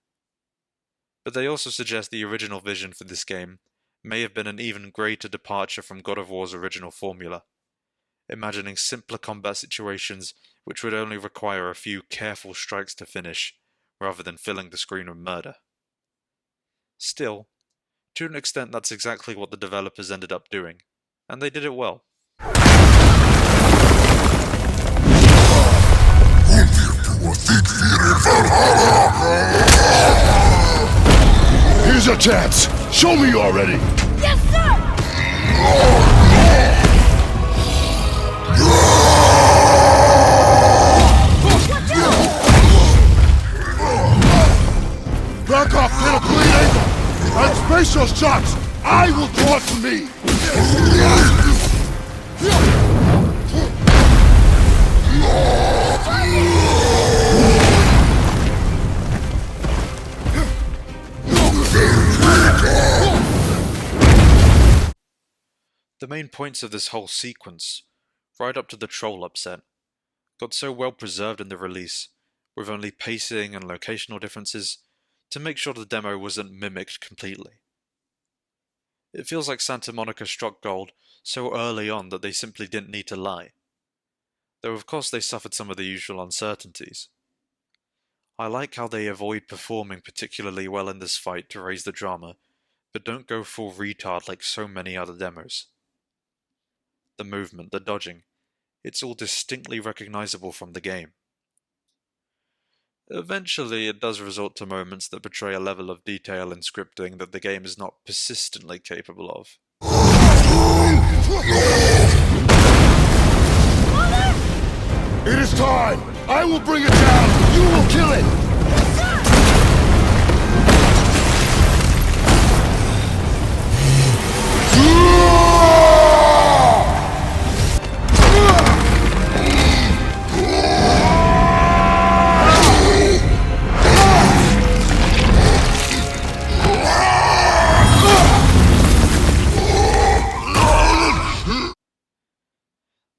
But they also suggest the original vision for this game may have been an even greater departure from God of War's original formula, imagining simpler combat situations which would only require a few careful strikes to finish, rather than filling the screen with murder. Still, to an extent that's exactly what the developers ended up doing, and they did it well. Here's your chance. Show me already. Yes, sir! Back off, little clean angle. And space your shots. I will draw it to me. The main points of this whole sequence, right up to the troll upset, got so well preserved in the release, with only pacing and locational differences, to make sure the demo wasn't mimicked completely. It feels like Santa Monica struck gold so early on that they simply didn't need to lie. Though of course they suffered some of the usual uncertainties. I like how they avoid performing particularly well in this fight to raise the drama, but don't go full retard like so many other demos. The movement, the dodging, it's all distinctly recognizable from the game. Eventually, it does resort to moments that betray a level of detail in scripting that the game is not persistently capable of. It is time! I will bring it down! You will kill it!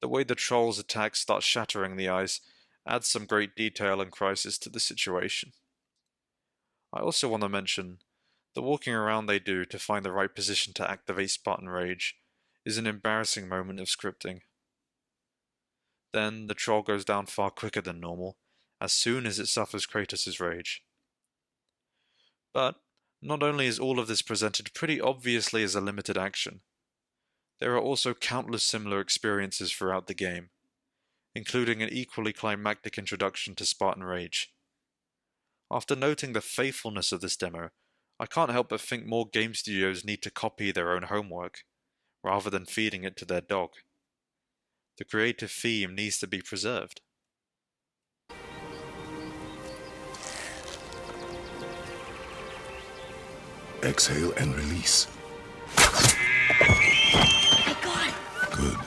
The way the troll's attack starts shattering the ice adds some great detail and crisis to the situation. I also want to mention, the walking around they do to find the right position to activate Spartan Rage is an embarrassing moment of scripting. Then the troll goes down far quicker than normal, as soon as it suffers Kratos' rage. But not only is all of this presented pretty obviously as a limited action, There are also countless similar experiences throughout the game, including an equally climactic introduction to Spartan Rage. After noting the faithfulness of this demo, I can't help but think more game studios need to copy their own homework, rather than feeding it to their dog. The creative theme needs to be preserved. Exhale and release. I got it. Good.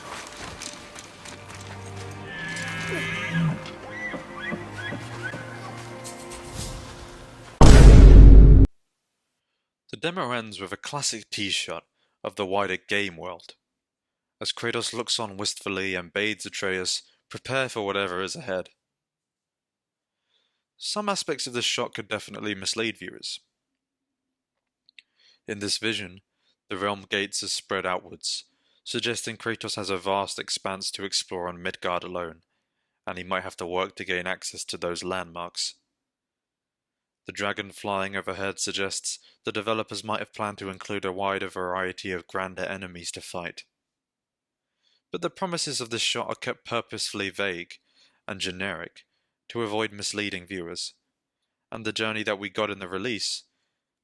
The demo ends with a classic tease shot of the wider game world, as Kratos looks on wistfully and bathes Atreus prepare for whatever is ahead. Some aspects of this shot could definitely mislead viewers. In this vision, the realm gates are spread outwards, suggesting Kratos has a vast expanse to explore on Midgard alone, and he might have to work to gain access to those landmarks. The dragon flying overhead suggests the developers might have planned to include a wider variety of grander enemies to fight. But the promises of this shot are kept purposefully vague and generic to avoid misleading viewers, and the journey that we got in the release,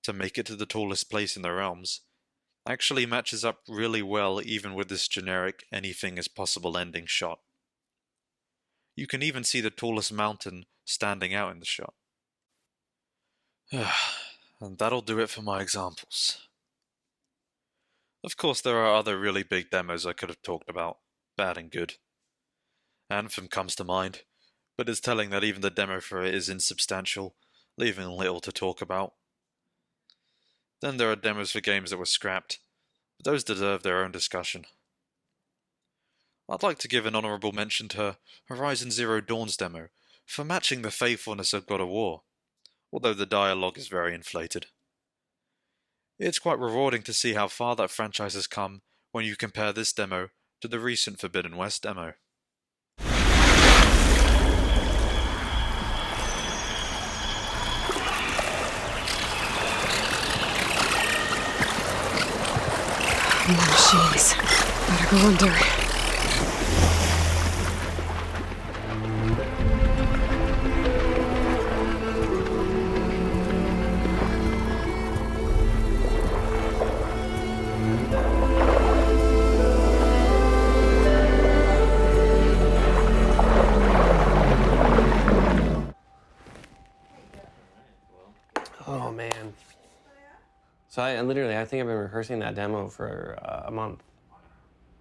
to make it to the tallest place in the realms, actually matches up really well even with this generic anything is possible ending shot. You can even see the tallest mountain standing out in the shot. And that'll do it for my examples. Of course there are other really big demos I could have talked about, bad and good. Anthem comes to mind, but it's telling that even the demo for it is insubstantial, leaving little to talk about. Then there are demos for games that were scrapped, but those deserve their own discussion. I'd like to give an honourable mention to Horizon Zero Dawn's demo for matching the faithfulness of God of War, although the dialogue is very inflated. It's quite rewarding to see how far that franchise has come when you compare this demo to the recent Forbidden West demo. Machines. Better go under. Oh man. So I think I've been rehearsing that demo for a month.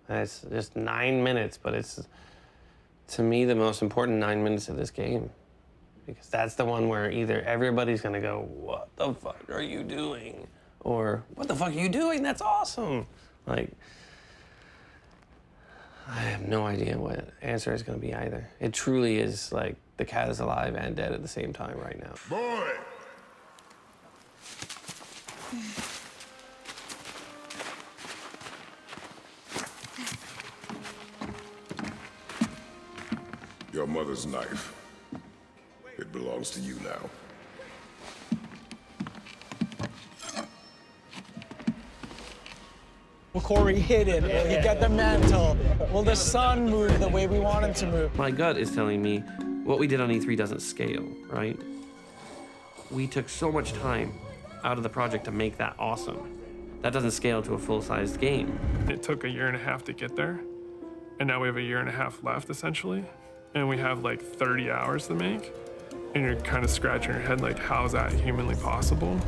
And it's just 9 minutes, but it's, to me, the most important 9 minutes of this game. Because that's the one where either everybody's gonna go, what the fuck are you doing? Or, what the fuck are you doing? That's awesome. Like, I have no idea what answer is gonna be either. It truly is like the cat is alive and dead at the same time right now. Boy! Your mother's knife. It belongs to you now. Will Corey hit it? Will he get the mantle? Will the sun move the way we want him to move? My gut is telling me what we did on E3 doesn't scale, right? We took so much time out of the project to make that awesome. That doesn't scale to a full-sized game. It took a year and a half to get there, and now we have a year and a half left, essentially, and we have like 30 hours to make, and you're kind of scratching your head like, how is that humanly possible?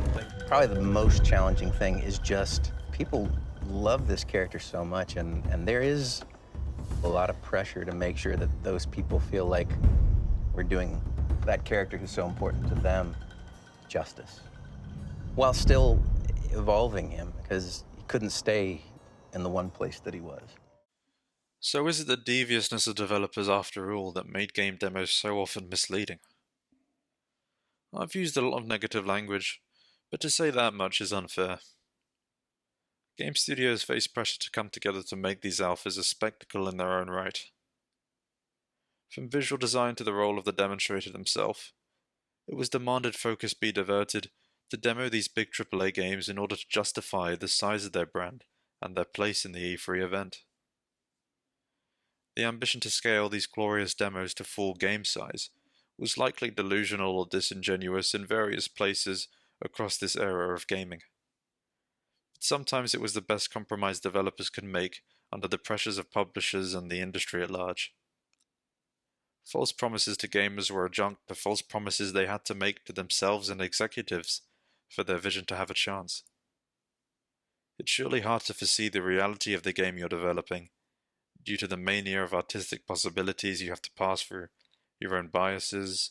Probably the most challenging thing is just people love this character so much, and there is a lot of pressure to make sure that those people feel like we're doing that character who's so important to them justice, while still evolving him, because he couldn't stay in the one place that he was. So is it the deviousness of developers after all that made game demos so often misleading? I've used a lot of negative language, but to say that much is unfair. Game studios face pressure to come together to make these alphas a spectacle in their own right. From visual design to the role of the demonstrator himself, it was demanded focus be diverted to demo these big AAA games in order to justify the size of their brand and their place in the E3 event. The ambition to scale these glorious demos to full game size was likely delusional or disingenuous in various places across this era of gaming. But sometimes it was the best compromise developers could make under the pressures of publishers and the industry at large. False promises to gamers were adjunct to false promises they had to make to themselves and executives for their vision to have a chance. It's surely hard to foresee the reality of the game you're developing, due to the mania of artistic possibilities you have to pass through, your own biases,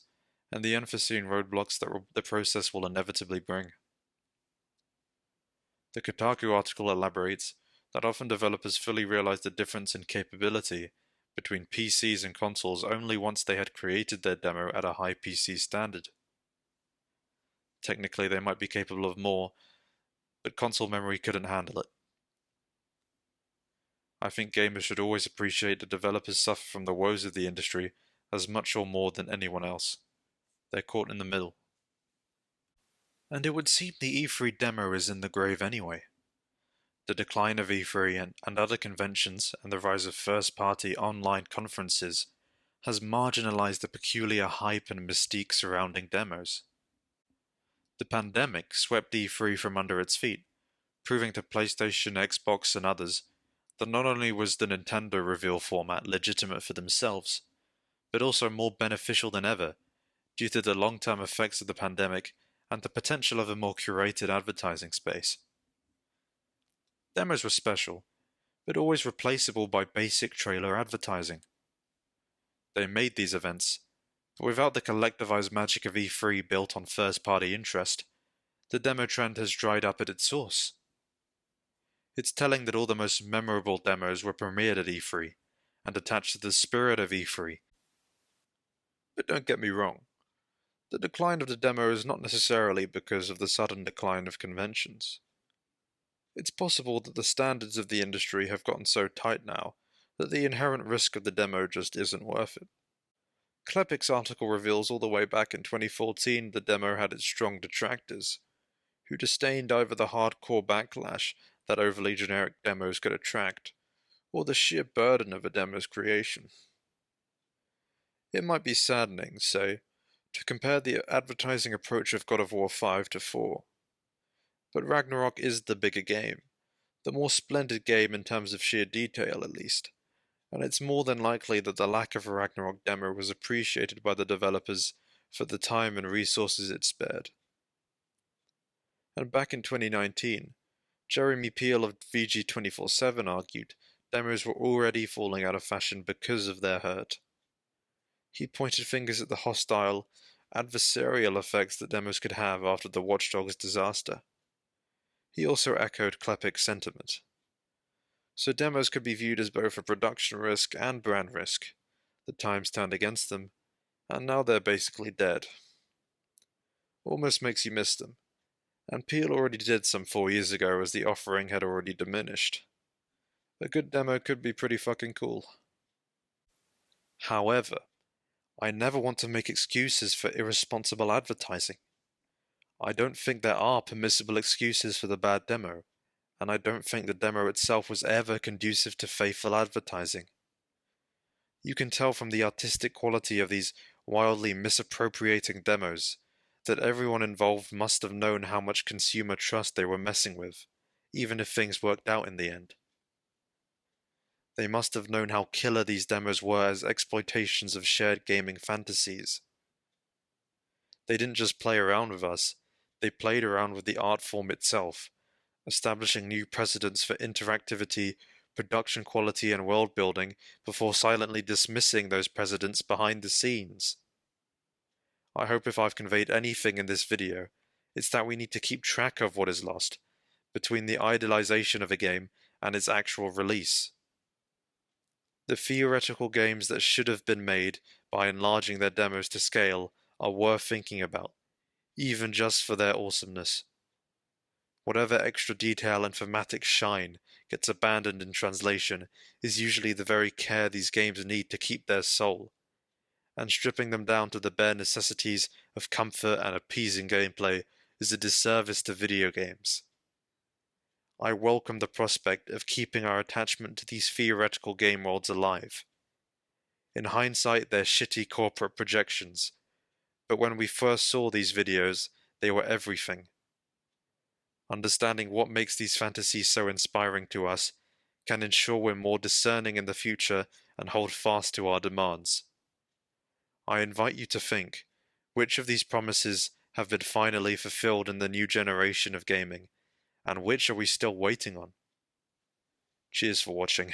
and the unforeseen roadblocks that the process will inevitably bring. The Kotaku article elaborates that often developers fully realize the difference in capability between PCs and consoles only once they had created their demo at a high PC standard. Technically, they might be capable of more, but console memory couldn't handle it. I think gamers should always appreciate that developers suffer from the woes of the industry as much or more than anyone else. They're caught in the middle. And it would seem the E3 demo is in the grave anyway. The decline of E3 and other conventions and the rise of first-party online conferences has marginalized the peculiar hype and mystique surrounding demos. The pandemic swept E3 from under its feet, proving to PlayStation, Xbox, and others that not only was the Nintendo reveal format legitimate for themselves, but also more beneficial than ever due to the long-term effects of the pandemic and the potential of a more curated advertising space. Demos were special, but always replaceable by basic trailer advertising. They made these events, but without the collectivized magic of E3 built on first-party interest, the demo trend has dried up at its source. It's telling that all the most memorable demos were premiered at E3, and attached to the spirit of E3. But don't get me wrong, the decline of the demo is not necessarily because of the sudden decline of conventions. It's possible that the standards of the industry have gotten so tight now that the inherent risk of the demo just isn't worth it. Klepik's article reveals all the way back in 2014 the demo had its strong detractors, who disdained either the hardcore backlash that overly generic demos could attract, or the sheer burden of a demo's creation. It might be saddening, say, to compare the advertising approach of God of War 5 to 4. But Ragnarok is the bigger game, the more splendid game in terms of sheer detail at least, and it's more than likely that the lack of a Ragnarok demo was appreciated by the developers for the time and resources it spared. And back in 2019, Jeremy Peel of VG247 argued demos were already falling out of fashion because of their hurt. He pointed fingers at the hostile, adversarial effects that demos could have after the Watchdogs disaster. He also echoed Klepik's sentiment. So demos could be viewed as both a production risk and brand risk. The times turned against them, and now they're basically dead. Almost makes you miss them, and Peel already did some 4 years ago as the offering had already diminished. A good demo could be pretty fucking cool. However, I never want to make excuses for irresponsible advertising. I don't think there are permissible excuses for the bad demo, and I don't think the demo itself was ever conducive to faithful advertising. You can tell from the artistic quality of these wildly misappropriating demos that everyone involved must have known how much consumer trust they were messing with, even if things worked out in the end. They must have known how killer these demos were as exploitations of shared gaming fantasies. They didn't just play around with us, they played around with the art form itself, establishing new precedents for interactivity, production quality, and world building before silently dismissing those precedents behind the scenes. I hope if I've conveyed anything in this video, it's that we need to keep track of what is lost between the idealization of a game and its actual release. The theoretical games that should have been made by enlarging their demos to scale are worth thinking about, even just for their awesomeness. Whatever extra detail and thematic shine gets abandoned in translation is usually the very care these games need to keep their soul, and stripping them down to the bare necessities of comfort and appeasing gameplay is a disservice to video games. I welcome the prospect of keeping our attachment to these theoretical game worlds alive. In hindsight, they're shitty corporate projections, but when we first saw these videos, they were everything. Understanding what makes these fantasies so inspiring to us can ensure we're more discerning in the future and hold fast to our demands. I invite you to think, which of these promises have been finally fulfilled in the new generation of gaming, and which are we still waiting on? Cheers for watching.